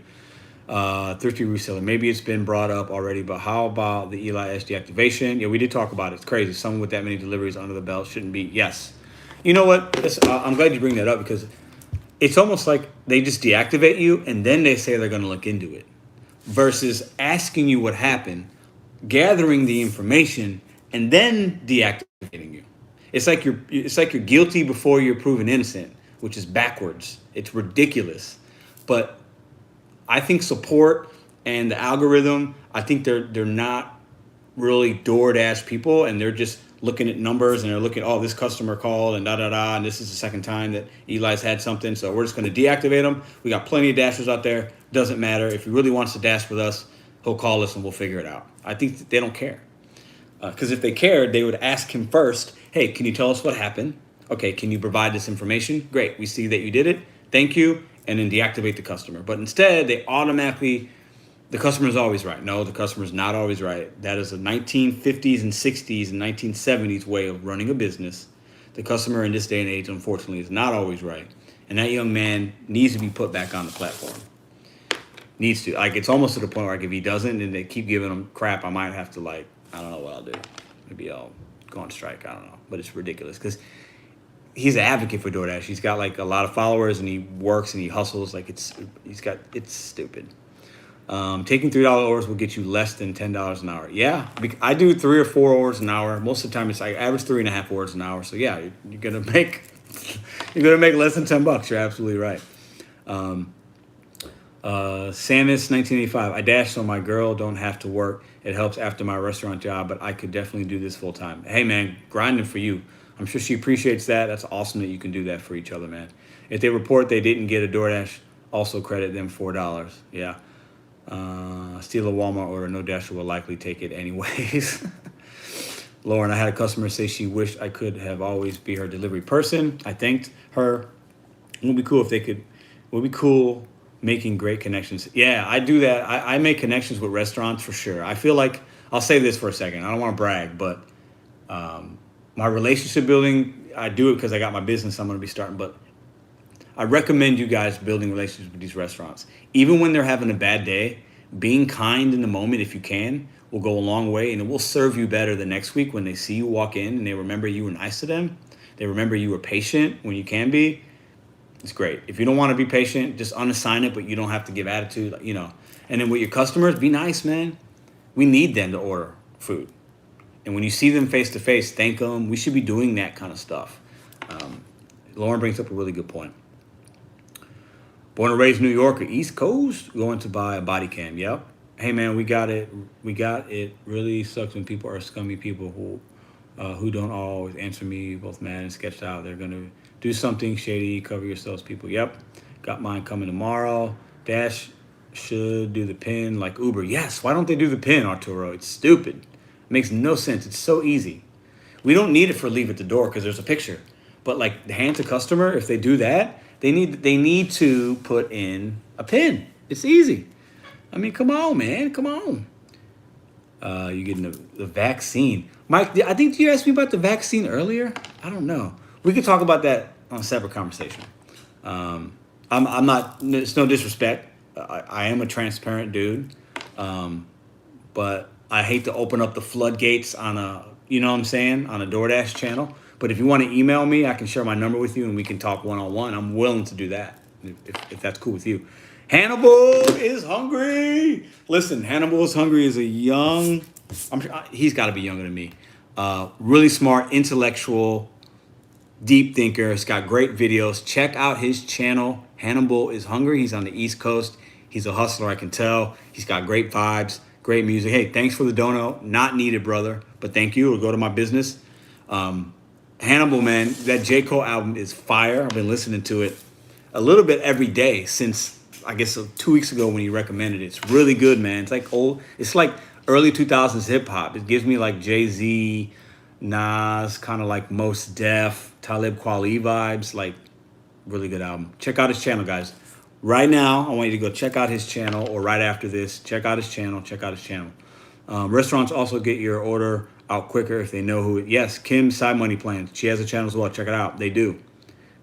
Thrifty reseller. Maybe it's been brought up already, but how about the Eli S deactivation? Yeah, we did talk about it. It's crazy. Someone with that many deliveries under the belt shouldn't be. Yes. You know what? I'm glad you bring that up, because it's almost like they just deactivate you and then they say they're going to look into it, versus asking you what happened, gathering the information, and then deactivating you. It's like you're guilty before you're proven innocent, which is backwards. It's ridiculous. But I think support and the algorithm, I think they're not really DoorDash people, and they're just looking at numbers, and they're looking, oh, this customer called and and this is the second time that Eli's had something, so we're just going to deactivate them. We got plenty of dashers out there. Doesn't matter. If he really wants to dash with us, he'll call us and we'll figure it out. I think they don't care. Because if they cared, they would ask him first, hey, can you tell us what happened? Okay, can you provide this information? Great, we see that you did it. Thank you. And then deactivate the customer. But instead, they automatically, the customer is always right. No, the customer is not always right. That is a 1950s and 60s and 1970s way of running a business. The customer in this day and age, unfortunately, is not always right. And that young man needs to be put back on the platform. Needs to. Like, it's almost to the point where, like, if he doesn't and they keep giving him crap, I might have to, like, I don't know what I'll do. Maybe I'll go on strike. I don't know. But it's ridiculous because he's an advocate for DoorDash. He's got like a lot of followers, and he works and he hustles. Like it's stupid. Taking $3 orders will get you less than $10 an hour. Yeah, I do 3 or 4 orders an hour. Most of the time, it's I average 3.5 orders an hour. So yeah, you're gonna make less than $10. You're absolutely right. Samus 1985. I dash so my girl don't have to work. It helps after my restaurant job, but I could definitely do this full time. Hey man, grinding for you. I'm sure she appreciates that. That's awesome that you can do that for each other, man. If they report they didn't get a DoorDash, also credit them $4. Yeah. Steal a Walmart order. No dasher will likely take it anyways. Lauren, I had a customer say she wished I could have always be her delivery person. I thanked her. It would be cool if they could. It would be cool making great connections. Yeah, I do that. I make connections with restaurants for sure. I feel like, I'll say this for a second. I don't want to brag, but my relationship building, I do it because I got my business I'm going to be starting. But I recommend you guys building relationships with these restaurants. Even when they're having a bad day, being kind in the moment, if you can, will go a long way, and it will serve you better the next week when they see you walk in and they remember you were nice to them. They remember you were patient when you can be. It's great. If you don't want to be patient, just unassign it, but you don't have to give attitude, And then with your customers, be nice, man. We need them to order food. And when you see them face to face, thank them. We should be doing that kind of stuff. Lauren brings up a really good point. Born and raised New Yorker, East Coast, going to buy a body cam. Yep. Hey, man, we got it. Really sucks when people are scummy people who don't always answer me, both mad and sketched out. They're going to do something shady, cover yourselves, people. Yep. Got mine coming tomorrow. Dash should do the pin like Uber. Yes. Why don't they do the pin, Arturo? It's stupid. It makes no sense. It's so easy. We don't need it for leave at the door because there's a picture. But like the hand to customer, if they do that, they need to put in a pin. It's easy. I mean, come on, man. Come on. You getting the vaccine. Mike, I think you asked me about the vaccine earlier. I don't know. We could talk about that on a separate conversation. I'm not, it's no disrespect. I am a transparent dude. But I hate to open up the floodgates on on a DoorDash channel. But if you want to email me, I can share my number with you and we can talk one-on-one. I'm willing to do that if that's cool with you. Hannibal is hungry. Listen, Hannibal is hungry is he's got to be younger than me. Really smart, intellectual, deep thinker. He's got great videos. Check out his channel. Hannibal is hungry. He's on the East Coast. He's a hustler, I can tell. He's got great vibes, great music. Hey, thanks for the dono. Not needed, brother, but thank you. It'll go to my business. Hannibal, man, that J. Cole album is fire. I've been listening to it a little bit every day since I guess 2 weeks ago when he recommended it. It's really good, man. It's like it's like early 2000s hip hop. It gives me like Jay-Z, Nas, kind of like Mos Def, Talib Kweli vibes. Like, really good album. Check out his channel, guys. Right now, I want you to go check out his channel, or right after this, check out his channel. Check out his channel. Restaurants also get your order out quicker if they know who it. Yes, Kim's Side Money Plan. She has a channel as well. Check it out. They do.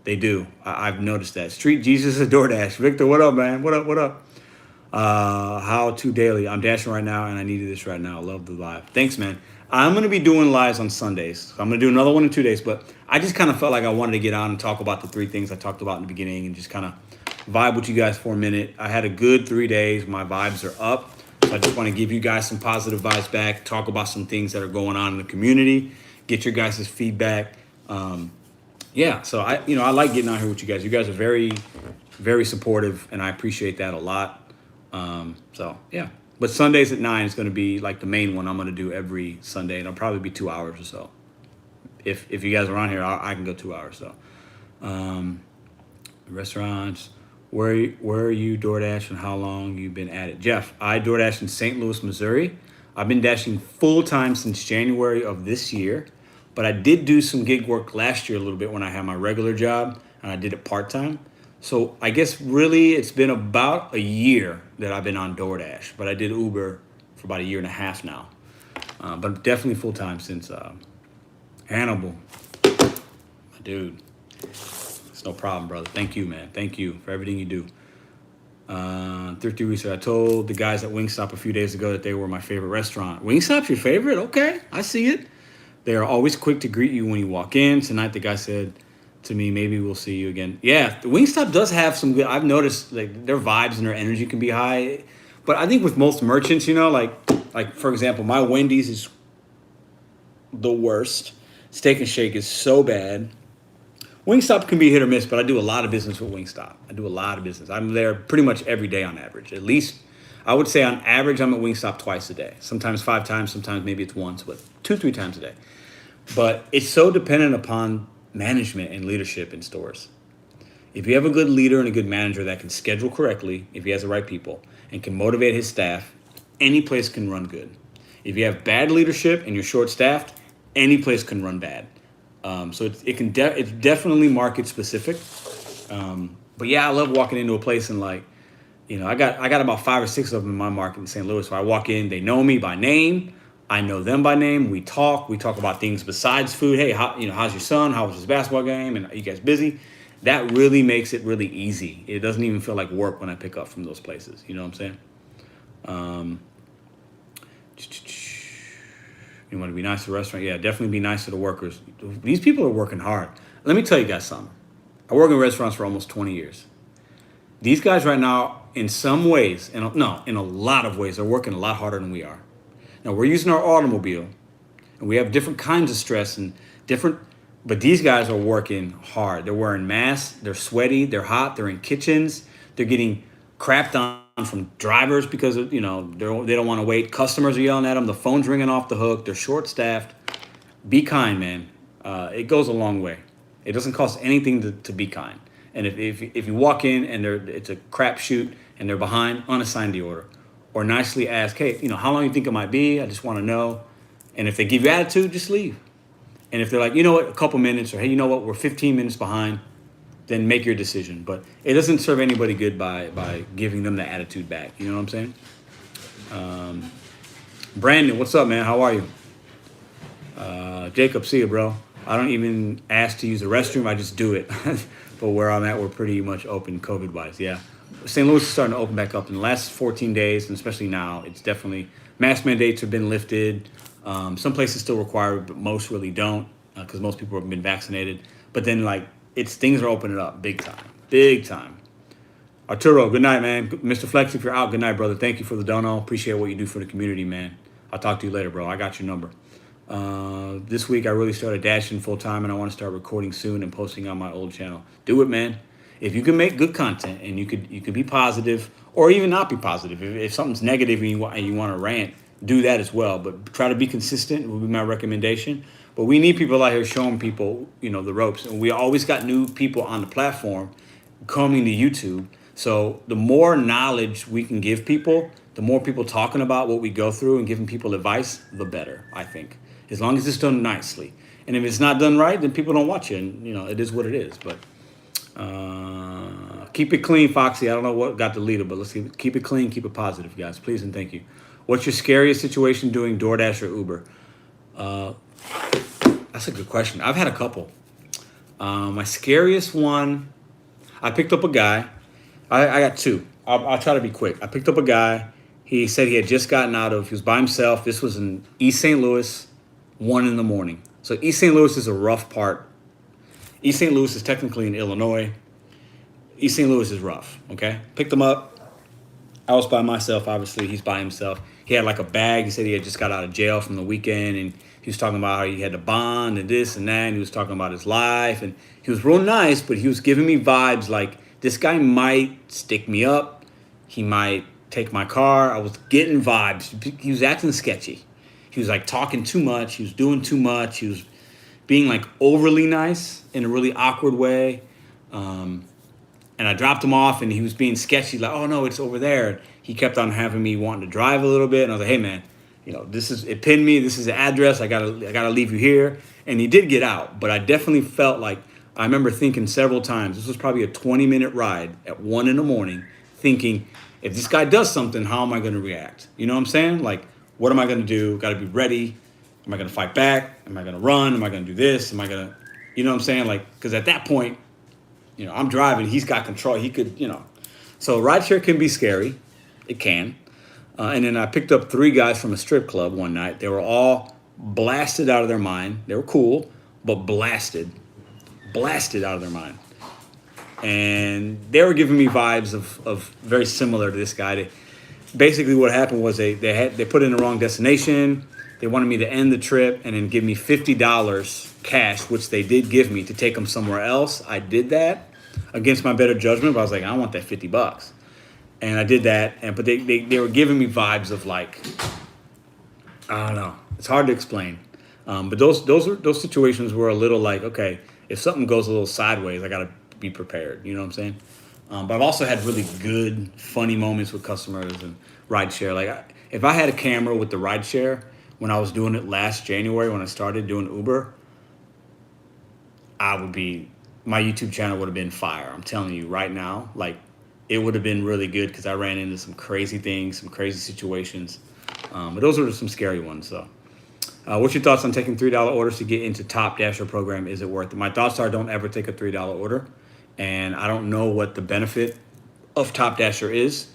They do. I've noticed that. Street Jesus is DoorDash. Victor, what up, man? What up? What up? How to daily. I'm dashing right now, and I needed this right now. Love the live. Thanks, man. I'm going to be doing lives on Sundays. I'm going to do another one in 2 days, but I just kind of felt like I wanted to get on and talk about the 3 things I talked about in the beginning and just kind of vibe with you guys for a minute. I had a good 3 days. My vibes are up. So I just want to give you guys some positive vibes back, talk about some things that are going on in the community, get your guys' feedback. Yeah, so I like getting out here with you guys. You guys are very, very supportive, and I appreciate that a lot. So yeah, but Sundays at 9 is going to be like the main one I'm going to do every Sunday, and it'll probably be 2 hours or so. If you guys are on here, I can go 2 hours. So, restaurants. Where are you DoorDash and how long you been at it? Jeff, I DoorDash in St. Louis, Missouri. I've been dashing full time since January of this year, but I did do some gig work last year a little bit when I had my regular job, and I did it part time. So I guess really it's been about a year that I've been on DoorDash, but I did Uber for about a year and a half now. But definitely full time since Hannibal, my dude. No problem, brother. Thank you, man. Thank you for everything you do. Thrifty Research. I told the guys at Wingstop a few days ago that they were my favorite restaurant. Wingstop's your favorite? Okay, I see it. They are always quick to greet you when you walk in. Tonight, the guy said to me, maybe we'll see you again. Yeah, the Wingstop does have some good. I've noticed like their vibes and their energy can be high. But I think with most merchants, like for example, my Wendy's is the worst. Steak and Shake is so bad. Wingstop can be hit or miss, but I do a lot of business with Wingstop. I do a lot of business. I'm there pretty much every day on average. At least, I would say on average, I'm at Wingstop twice a day. Sometimes 5 times, sometimes maybe it's once, but 2-3 times a day. But it's so dependent upon management and leadership in stores. If you have a good leader and a good manager that can schedule correctly, if he has the right people, and can motivate his staff, any place can run good. If you have bad leadership and you're short-staffed, any place can run bad. So it's definitely market specific. But yeah, I love walking into a place and I got about 5 or 6 of them in my market in St. Louis. So I walk in, they know me by name. I know them by name. We talk about things besides food. Hey, how's your son? How was his basketball game? And are you guys busy? That really makes it really easy. It doesn't even feel like work when I pick up from those places. You know what I'm saying? You want to be nice to the restaurant? Yeah, definitely be nice to the workers. These people are working hard. Let me tell you guys something. I work in restaurants for almost 20 years. These guys right now, in some ways, in a lot of ways, are working a lot harder than we are. Now, we're using our automobile, and we have different kinds of stress and but these guys are working hard. They're wearing masks, they're sweaty, they're hot, they're in kitchens, they're getting crapped on from drivers because they don't want to wait. Customers are yelling at them. The phone's ringing off the hook. They're short-staffed. Be kind, man. It goes a long way. It doesn't cost anything to be kind. And if you walk in and it's a crap shoot and they're behind, unassign the order, or nicely ask, hey, how long you think it might be? I just want to know. And if they give you attitude, just leave. And if they're like, a couple minutes, or hey, we're 15 minutes behind, then make your decision. But it doesn't serve anybody good by giving them the attitude back. You know what I'm saying? Brandon, what's up, man? How are you? Jacob, see you, bro. I don't even ask to use the restroom. I just do it. But where I'm at, we're pretty much open COVID-wise. Yeah. St. Louis is starting to open back up in the last 14 days, and especially now, it's definitely, mask mandates have been lifted. Some places still require, but most really don't because most people have been vaccinated. But then, things are opening up big time. Arturo, good night, man. Mr. Flex, if you're out, good night, brother. Thank you for the dono. Appreciate what you do for the community, man. I'll talk to you later, bro. I got your number. This week I really started dashing full time, and I want to start recording soon and posting on my old channel. Do it, man. If you can make good content and you could be positive or even not be positive. If something's negative and you want to rant, do that as well. But try to be consistent would be my recommendation. But we need people out here showing people, the ropes. And we always got new people on the platform coming to YouTube. So the more knowledge we can give people, the more people talking about what we go through and giving people advice, the better, I think. As long as it's done nicely. And if it's not done right, then people don't watch it. And, it is what it is. But keep it clean, Foxy. I don't know what got deleted, but let's keep it clean, keep it positive, guys. Please and thank you. What's your scariest situation doing DoorDash or Uber? That's a good question. I've had a couple. My scariest one, I picked up a guy. I got two. I'll try to be quick. I picked up a guy. He said he had just gotten he was by himself. This was in East St. Louis, 1 in the morning. So East St. Louis is a rough part. East St. Louis is technically in Illinois. East St. Louis is rough, okay? Picked him up. I was by myself, obviously. He's by himself. He had like a bag. He said he had just got out of jail from the weekend, and he was talking about how he had to bond and this and that, and he was talking about his life. And he was real nice, but he was giving me vibes like this guy might stick me up. He might take my car. I was getting vibes. He was acting sketchy. He was like talking too much. He was doing too much. He was being like overly nice in a really awkward way. And I dropped him off, and he was being sketchy, like, oh, no, it's over there. He kept on having me wanting to drive a little bit. And I was like, hey, man, it pinned me. This is the address. I gotta leave you here. And he did get out. But I definitely felt like, I remember thinking several times, this was probably a 20-minute ride at 1 in the morning, thinking, if this guy does something, how am I going to react? You know what I'm saying? Like, what am I going to do? Got to be ready. Am I going to fight back? Am I going to run? Am I going to do this? Am I going to, you know what I'm saying? Like, because at that point, I'm driving. He's got control. He could, So rideshare can be scary. It can. And then I picked up 3 guys from a strip club one night. They were all blasted out of their mind. They were cool, but blasted out of their mind. And they were giving me vibes of very similar to this guy. Basically, what happened was they put in the wrong destination. They wanted me to end the trip and then give me $50 cash, which they did give me, to take them somewhere else. I did that against my better judgment, but I was like, I want that $50. And I did that, but they were giving me vibes of like, I don't know. It's hard to explain. But those situations were a little like, okay, if something goes a little sideways, I got to be prepared. You know what I'm saying? But I've also had really good, funny moments with customers and rideshare. Like, if I had a camera with the rideshare when I was doing it last January, when I started doing Uber, my YouTube channel would have been fire. I'm telling you right now, like, it would have been really good because I ran into some crazy things, some crazy situations. But those are some scary ones. So, what's your thoughts on taking $3 orders to get into Top Dasher program? Is it worth it? My thoughts are, don't ever take a $3 order. And I don't know what the benefit of Top Dasher is,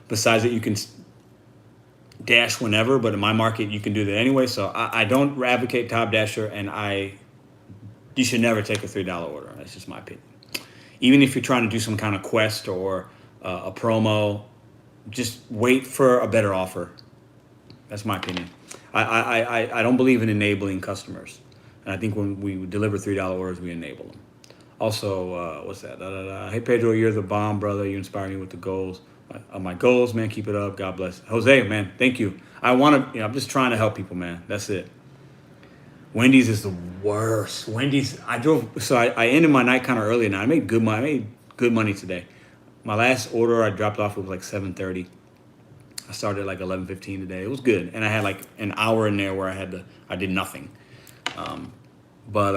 besides that you can dash whenever, but in my market, you can do that anyway. So I don't advocate Top Dasher, and you should never take a $3 order. That's just my opinion. Even if you're trying to do some kind of quest or a promo, just wait for a better offer. That's my opinion. I don't believe in enabling customers. And I think when we deliver $3 orders, we enable them. Also, what's that? Hey, Pedro, you're the bomb, brother. You inspire me with the goals. My goals, man. Keep it up. God bless. Jose, man, thank you. I'm just trying to help people, man. That's it. Wendy's is the worst. Wendy's, I ended my night kind of early now. I made good money today. My last order I dropped off, it was like 7:30. I started at like 11:15 today. It was good. And I had like an hour in there where I did nothing. But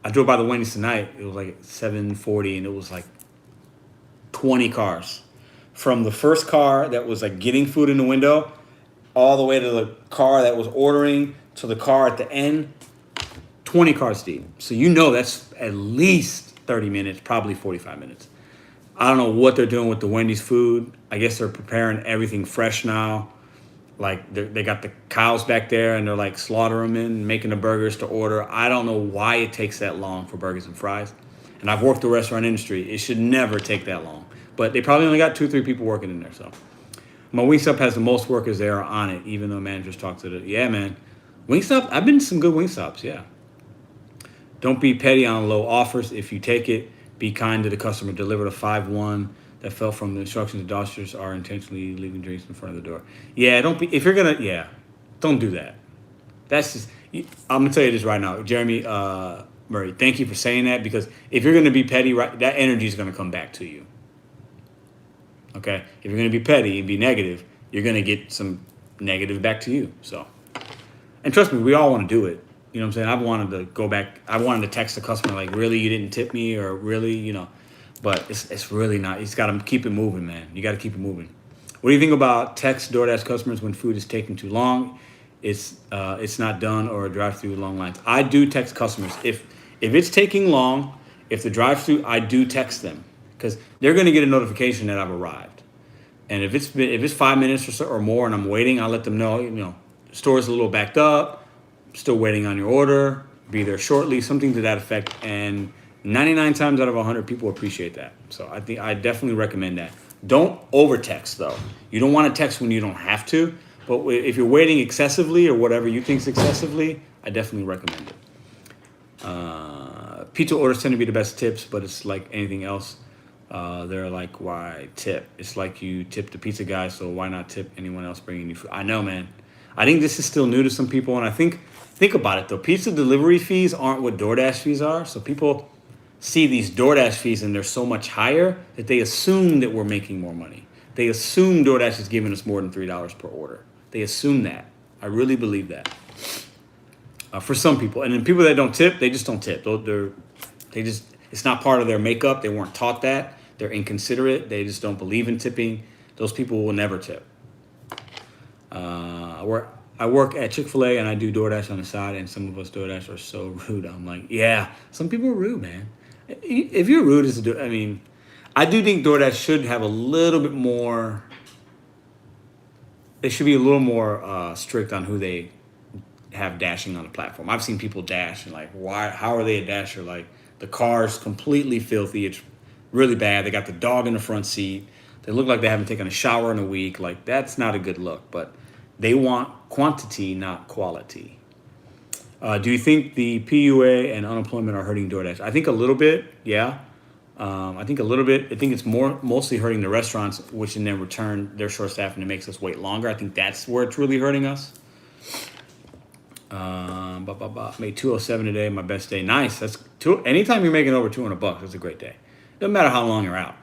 I drove by the Wendy's tonight. It was like 7:40, and it was like 20 cars. From the first car that was like getting food in the window, all the way to the car that was ordering, to the car at the end, 20 cars deep. So that's at least 30 minutes, probably 45 minutes. I don't know what they're doing with the Wendy's food. I guess they're preparing everything fresh now. Like, they got the cows back there, and they're like slaughtering them and making the burgers to order. I don't know why it takes that long for burgers and fries. And I've worked the restaurant industry. It should never take that long. But they probably only got 2-3 people working in there. So my Wingstop has the most workers there on it, even though managers talk to yeah, man. Wingstop, I've been to some good Wingstops, yeah. Don't be petty on low offers. If you take it, be kind to the customer. Deliver the 5-1 that fell from the instructions. Adulterers are intentionally leaving drinks in front of the door. Yeah, don't do that. That's just, I'm gonna tell you this right now, Jeremy Murray. Thank you for saying that, because if you're gonna be petty, right, that energy is gonna come back to you. Okay, if you're going to be petty and be negative, you're going to get some negative back to you. So, and trust me, we all want to do it. You know what I'm saying? I've wanted to go back. I wanted to text the customer like, "Really, you didn't tip me?" or "Really, you know." But it's really not. You just got to keep it moving, man. You got to keep it moving. What do you think about text DoorDash customers when food is taking too long? It's not done or a drive-through long lines. I do text customers if it's taking long. If the drive-through, I do text them because they're going to get a notification that I've arrived. And if it's 5 minutes or so or more, and I'm waiting, I'll let them know. You know, store's a little backed up. Still waiting on your order. Be there shortly. Something to that effect. And 99 times out of 100, people appreciate that. So I think I definitely recommend that. Don't over text though. You don't want to text when you don't have to. But if you're waiting excessively or whatever you think is excessively, I definitely recommend it. Pizza orders tend to be the best tips, but it's like anything else. They're like, why tip? It's like you tip the pizza guy, so why not tip anyone else bringing you food? I know, man. I think this is still new to some people, and I think about it though. Pizza delivery fees aren't what DoorDash fees are, so people see these DoorDash fees and they're so much higher that they assume that we're making more money. They assume DoorDash is giving us more than $3 per order. They assume that. I really believe that. For some people, and then people that don't tip, they just don't tip. It's not part of their makeup. They weren't taught that. They're inconsiderate. They just don't believe in tipping. Those people will never tip. I work at Chick-fil-A and I do DoorDash on the side, and some of us DoorDash are so rude. I'm like, yeah, some people are rude, man. If you're rude I mean, I do think DoorDash should have a little bit more. They should be a little more strict on who they have dashing on the platform. I've seen people dash and like, why? How are they a dasher? Like the car's completely filthy. It's really bad. They got the dog in the front seat. They look like they haven't taken a shower in a week. Like that's not a good look. But they want quantity, not quality. Do you think the PUA and unemployment are hurting DoorDash? I think a little bit, yeah. I think a little bit. I think it's mostly hurting the restaurants, which in their return, they're short staffed and it makes us wait longer. I think that's where it's really hurting us. Made 207 today, my best day. Nice. That's anytime you're making over $200, that's a great day. Doesn't matter how long you're out.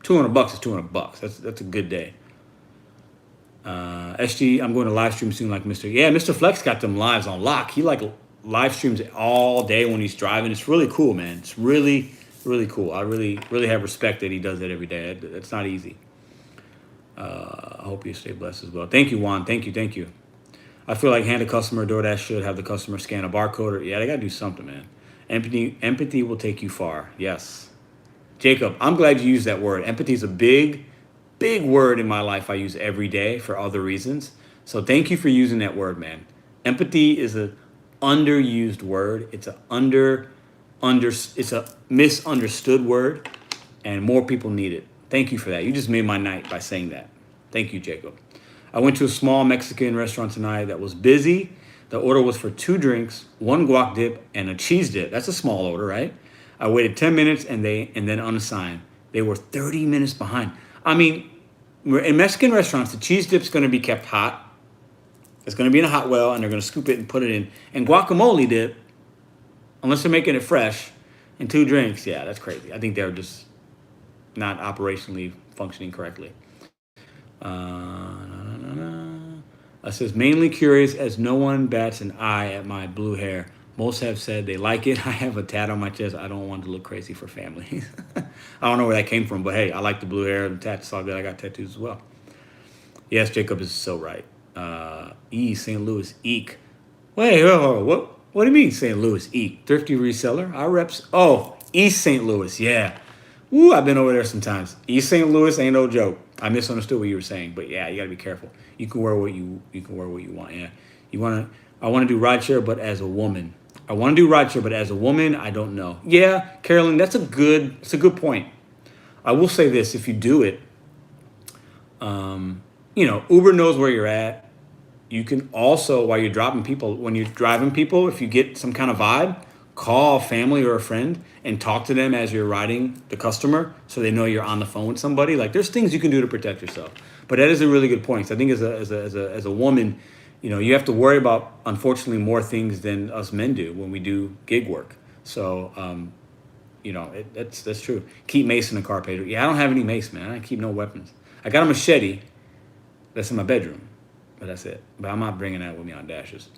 $200 is $200. That's a good day. SG, I'm going to live stream soon, like Mr. Yeah, Mr. Flex got them lives on lock. He like live streams all day when he's driving. It's really cool, man. It's really, really cool. I really, really have respect that he does that every day. It's not easy. I hope you stay blessed as well. Thank you, Juan. Thank you. I feel like hand a customer, DoorDash should have the customer scan a barcode. Yeah, they got to do something, man. Empathy will take you far. Yes. Jacob, I'm glad you used that word. Empathy is a big word in my life I use every day for other reasons. So thank you for using that word, man. Empathy is a underused word. It's it's a misunderstood word, and more people need it. Thank you for that. You just made my night by saying that. Thank you, Jacob. I went to a small Mexican restaurant tonight that was busy. The order was for 2 drinks, 1 guac dip, and a cheese dip. That's a small order, right? I waited 10 minutes and then unassigned. They were 30 minutes behind. I mean, in Mexican restaurants, the cheese dip's going to be kept hot. It's going to be in a hot well, and they're going to scoop it and put it in. And guacamole dip, unless they're making it fresh, and 2 drinks, yeah, that's crazy. I think they're just not operationally functioning correctly. It says, mainly curious as no one bats an eye at my blue hair. Most have said they like it. I have a tat on my chest. I don't want to look crazy for family. I don't know where that came from, but hey, I like the blue hair and tats. So good. I got tattoos as well. Yes, Jacob is so right. St. Louis, eek. Wait, what do you mean St. Louis, eek? Thrifty reseller? Our reps. Oh, East St. Louis, yeah. Woo, I've been over there sometimes. East St. Louis ain't no joke. I misunderstood what you were saying, but yeah, you gotta be careful. You can wear what you want. Yeah, I want to do rideshare, but as a woman. I want to do rideshare, but as a woman, I don't know. Yeah, Carolyn, it's a good point. I will say this: if you do it, Uber knows where you're at. You can also, while you're when you're driving people, if you get some kind of vibe, call a family or a friend and talk to them as you're riding the customer so they know you're on the phone with somebody. Like there's things you can do to protect yourself. But that is a really good point. So I think as a woman, you have to worry about, unfortunately, more things than us men do when we do gig work. So, that's true. Keep mace in the car, Pedro. Yeah, I don't have any mace, man. I keep no weapons. I got a machete that's in my bedroom, but that's it. But I'm not bringing that with me on dashes.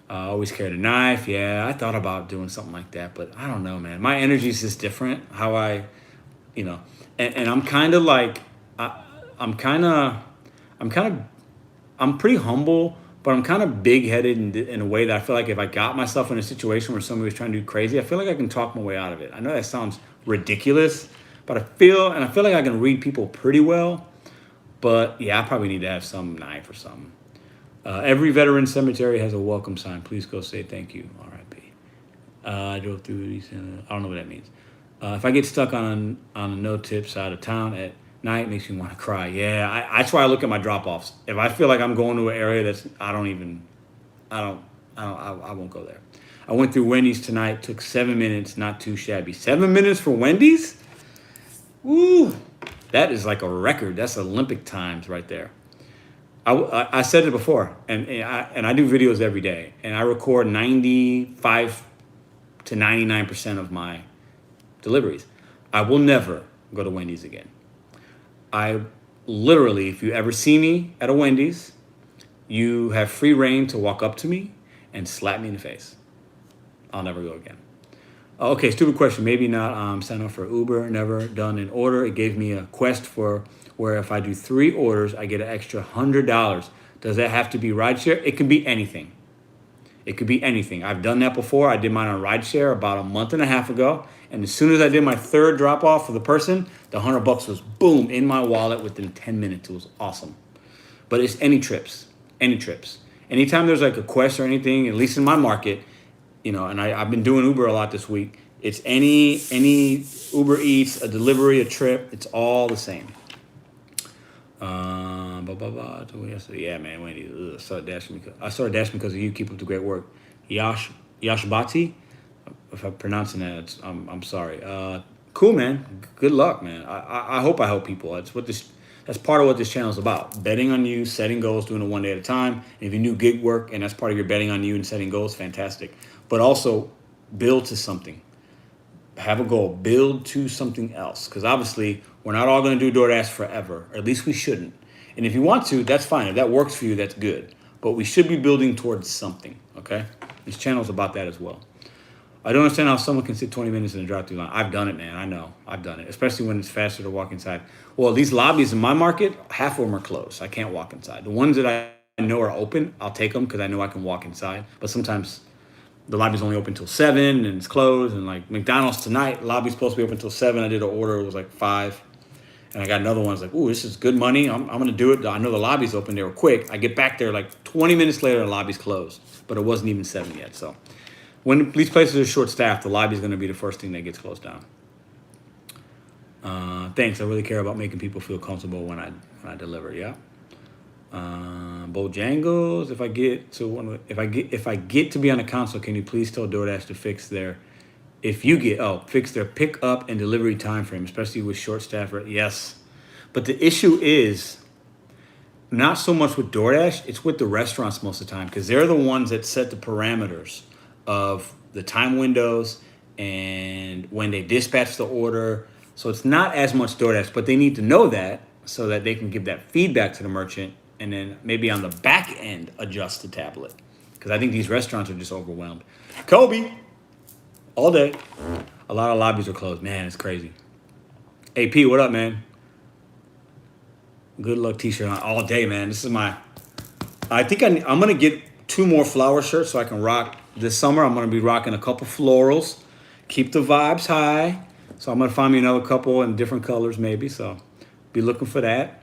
I always carried a knife. Yeah, I thought about doing something like that, but I don't know, man. My energy is just different. How I, you know, and I'm kind of like, I'm kind of, I'm kind of, I'm pretty humble, but I'm kind of big headed in a way that I feel like if I got myself in a situation where somebody was trying to do crazy, I feel like I can talk my way out of it. I know that sounds ridiculous, but I feel like I can read people pretty well. But yeah, I probably need to have some knife or something. Every veteran cemetery has a welcome sign. Please go say thank you. R.I.P. I drove through these. I don't know what that means. If I get stuck on a no-tip side of town at night, it makes me want to cry. Yeah, that's why I look at my drop-offs. If I feel like I'm going to an area that's I won't go there. I went through Wendy's tonight. Took 7 minutes. Not too shabby. 7 minutes for Wendy's? Woo! That is like a record. That's Olympic times right there. I said it before, and I do videos every day, and I record 95 to 99% of my deliveries. I will never go to Wendy's again. I literally, if you ever see me at a Wendy's, you have free reign to walk up to me and slap me in the face. I'll never go again. Okay, stupid question. Maybe not sign up for Uber. Never done an order. It gave me a quest for where if I do 3 orders, I get an extra $100. Does that have to be rideshare? It can be anything. It could be anything. I've done that before. I did mine on rideshare about a month and a half ago. And as soon as I did my 3rd drop off for the person, the $100 was boom in my wallet within 10 minutes. It was awesome. But it's any trips. Anytime there's like a quest or anything, at least in my market, and I've been doing Uber a lot this week. It's any Uber Eats, a delivery, a trip. It's all the same. Yeah, man, Wendy. I started dashing because of you. Keep up the great work. Yashbati, if I'm pronouncing that, I'm sorry. Cool, man. Good luck, man. I hope I help people. That's part of what this channel is about. Betting on you, setting goals, doing it one day at a time. And if you do gig work and that's part of your betting on you and setting goals, fantastic. But also build to something. Have a goal. Build to something else. Because obviously, we're not all going to do DoorDash forever. Or at least we shouldn't. And if you want to, that's fine. If that works for you, that's good. But we should be building towards something, okay? This channel is about that as well. I don't understand how someone can sit 20 minutes in a drive-thru line. I've done it, man. I know. I've done it. Especially when it's faster to walk inside. Well, these lobbies in my market, half of them are closed. I can't walk inside. The ones that I know are open, I'll take them because I know I can walk inside. But sometimes the lobby's only open till 7 and it's closed. And like McDonald's tonight, lobby's supposed to be open till 7. I did an order. It was like 5. And I got another one. I was like, ooh, this is good money. I'm going to do it. I know the lobby's open. They were quick. I get back there like 20 minutes later, the lobby's closed. But it wasn't even 7 yet. So when these places are short-staffed, the lobby's going to be the first thing that gets closed down. Thanks. I really care about making people feel comfortable when I deliver. Yeah. Bojangles. If I get to be on a console, can you please tell DoorDash to fix their pick up and delivery time frame, especially with short staff? Yes, but the issue is not so much with DoorDash; it's with the restaurants most of the time because they're the ones that set the parameters of the time windows and when they dispatch the order. So it's not as much DoorDash, but they need to know that so that they can give that feedback to the merchant and then maybe on the back end adjust the tablet. Because I think these restaurants are just overwhelmed. Kobe, all day. A lot of lobbies are closed. Man, it's crazy. AP, what up, man? Good luck t-shirt on all day, man. This is I think I'm going to get 2 more flower shirts so I can rock this summer. I'm going to be rocking a couple florals. Keep the vibes high. So I'm going to find me another couple in different colors maybe. So be looking for that.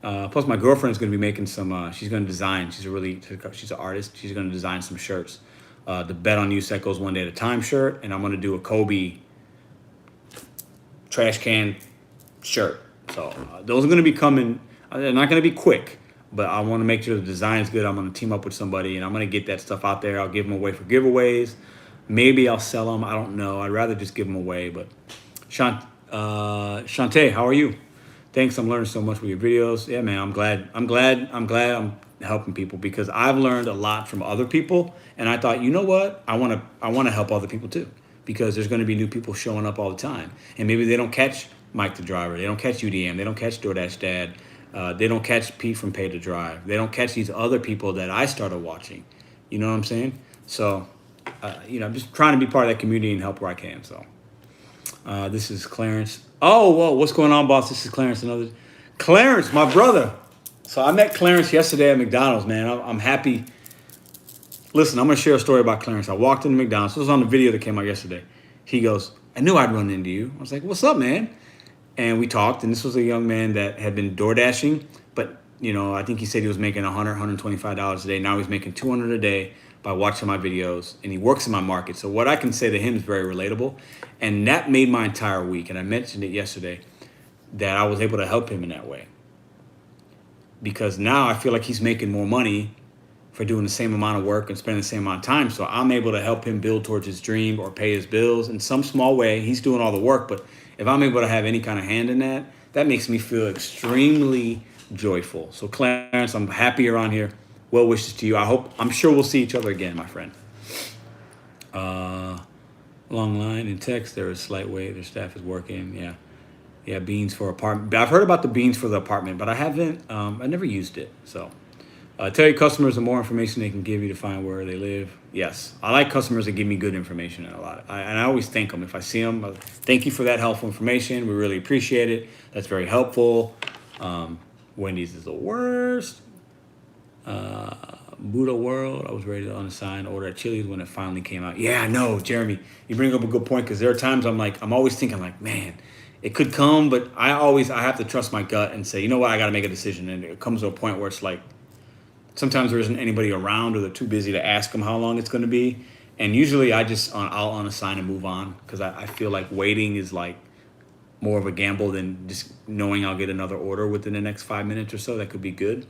Plus my girlfriend's going to be making some, she's going to design. She's an artist. She's going to design some shirts. The Bet on You Set Goes One Day at a Time shirt. And I'm going to do a Kobe trash can shirt. So those are going to be coming. They're not going to be quick. But I want to make sure the design's good. I'm going to team up with somebody. And I'm going to get that stuff out there. I'll give them away for giveaways. Maybe I'll sell them. I don't know. I'd rather just give them away. But Shantae, how are you? Thanks. I'm learning so much with your videos. Yeah, man, I'm glad I'm helping people because I've learned a lot from other people. And I thought, you know what? I want to help other people too because there's going to be new people showing up all the time. And maybe they don't catch Mike the driver. They don't catch UDM. They don't catch DoorDash Dad. They don't catch Pete from Pay to Drive. They don't catch these other people that I started watching. You know what I'm saying? So, I'm just trying to be part of that community and help where I can. So, this is Clarence. Oh, whoa, what's going on, boss? This is Clarence. Clarence, my brother. So I met Clarence yesterday at McDonald's, man. I'm happy. Listen, I'm going to share a story about Clarence. I walked into McDonald's. It was on the video that came out yesterday. He goes, I knew I'd run into you. I was like, what's up, man? And we talked, and this was a young man that had been door dashing, but, I think he said he was making $100, $125 a day. Now he's making $200 a day by watching my videos, and he works in my market. So what I can say to him is very relatable, and that made my entire week. And I mentioned it yesterday that I was able to help him in that way, because now I feel like he's making more money for doing the same amount of work and spending the same amount of time. So I'm able to help him build towards his dream or pay his bills in some small way. He's doing all the work, but if I'm able to have any kind of hand in that, that makes me feel extremely joyful. So Clarence, I'm happy you're on here. Well wishes to you. I'm sure we'll see each other again, my friend. Long line in text. There is slight wait. Their staff is working. Yeah. Yeah, beans for apartment. I've heard about the beans for the apartment, but I haven't. I never used it. So tell your customers the more information they can give you to find where they live. Yes, I like customers that give me good information and a lot. And I always thank them if I see them. Thank you for that helpful information. We really appreciate it. That's very helpful. Wendy's is the worst. Buddha World. I was ready to unassign order at Chili's when it finally came out. Yeah, I know, Jeremy. You bring up a good point, because there are times I'm always thinking like, man, it could come, but I have to trust my gut and say, you know what, I got to make a decision. And it comes to a point where it's like, sometimes there isn't anybody around, or they're too busy to ask them how long it's going to be. And usually I'll unassign and move on, because I feel like waiting is like more of a gamble than just knowing I'll get another order within the next 5 minutes or so. That could be good.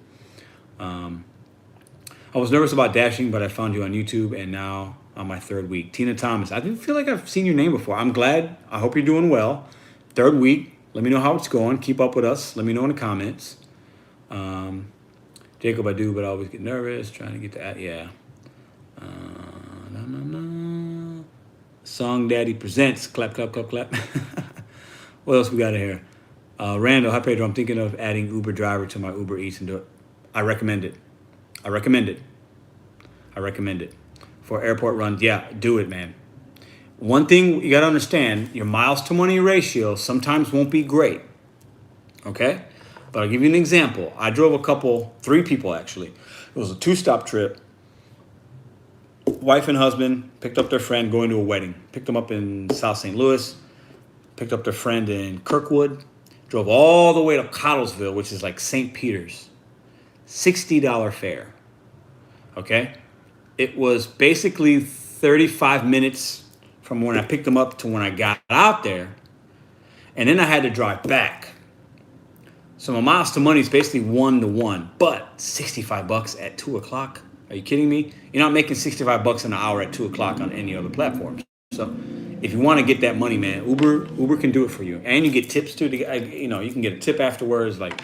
I was nervous about dashing, but I found you on YouTube, and now on my third week. Tina Thomas, I didn't feel like I've seen your name before. I'm glad. I hope you're doing well. Third week. Let me know how it's going. Keep up with us. Let me know in the comments. Jacob, I do, but I always get nervous trying to get to yeah. Song Daddy presents. Clap, clap, clap, clap. What else we got in here? Randall, hi Pedro. I'm thinking of adding Uber driver to my Uber Eats and do it. I recommend it. For airport runs. Yeah, do it, man. One thing you got to understand, your miles to money ratio sometimes won't be great. Okay? But I'll give you an example. I drove three people actually. It was a 2-stop trip. Wife and husband picked up their friend going to a wedding. Picked them up in South St. Louis. Picked up their friend in Kirkwood. Drove all the way to Cottlesville, which is like St. Peter's. $60 fare. Okay? It was basically 35 minutes from when I picked them up to when I got out there. And then I had to drive back. So my miles to money is basically 1-to-1, but $65 at 2 o'clock. Are you kidding me? You're not making $65 an hour at 2 o'clock on any other platform. So if you want to get that money, man, Uber can do it for you, and you get tips too. You can get a tip afterwards. Like,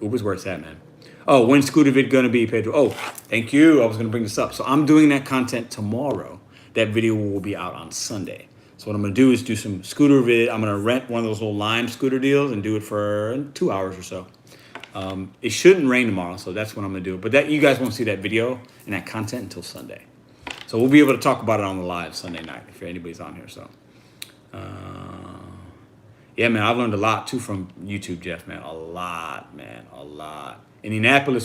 Uber's where it's at, man. Oh, when's Scooter Vid gonna be, Pedro? Oh, thank you. I was gonna bring this up. So I'm doing that content tomorrow. That video will be out on Sunday. So what I'm going to do is do some scooter vid. I'm going to rent one of those little Lime scooter deals and do it for 2 hours or so. It shouldn't rain tomorrow, so that's what I'm going to do. But you guys won't see that video and that content until Sunday. So we'll be able to talk about it on the live Sunday night if anybody's on here. So, yeah, man, I've learned a lot, too, from YouTube, Jeff, man. A lot, man, a lot. Indianapolis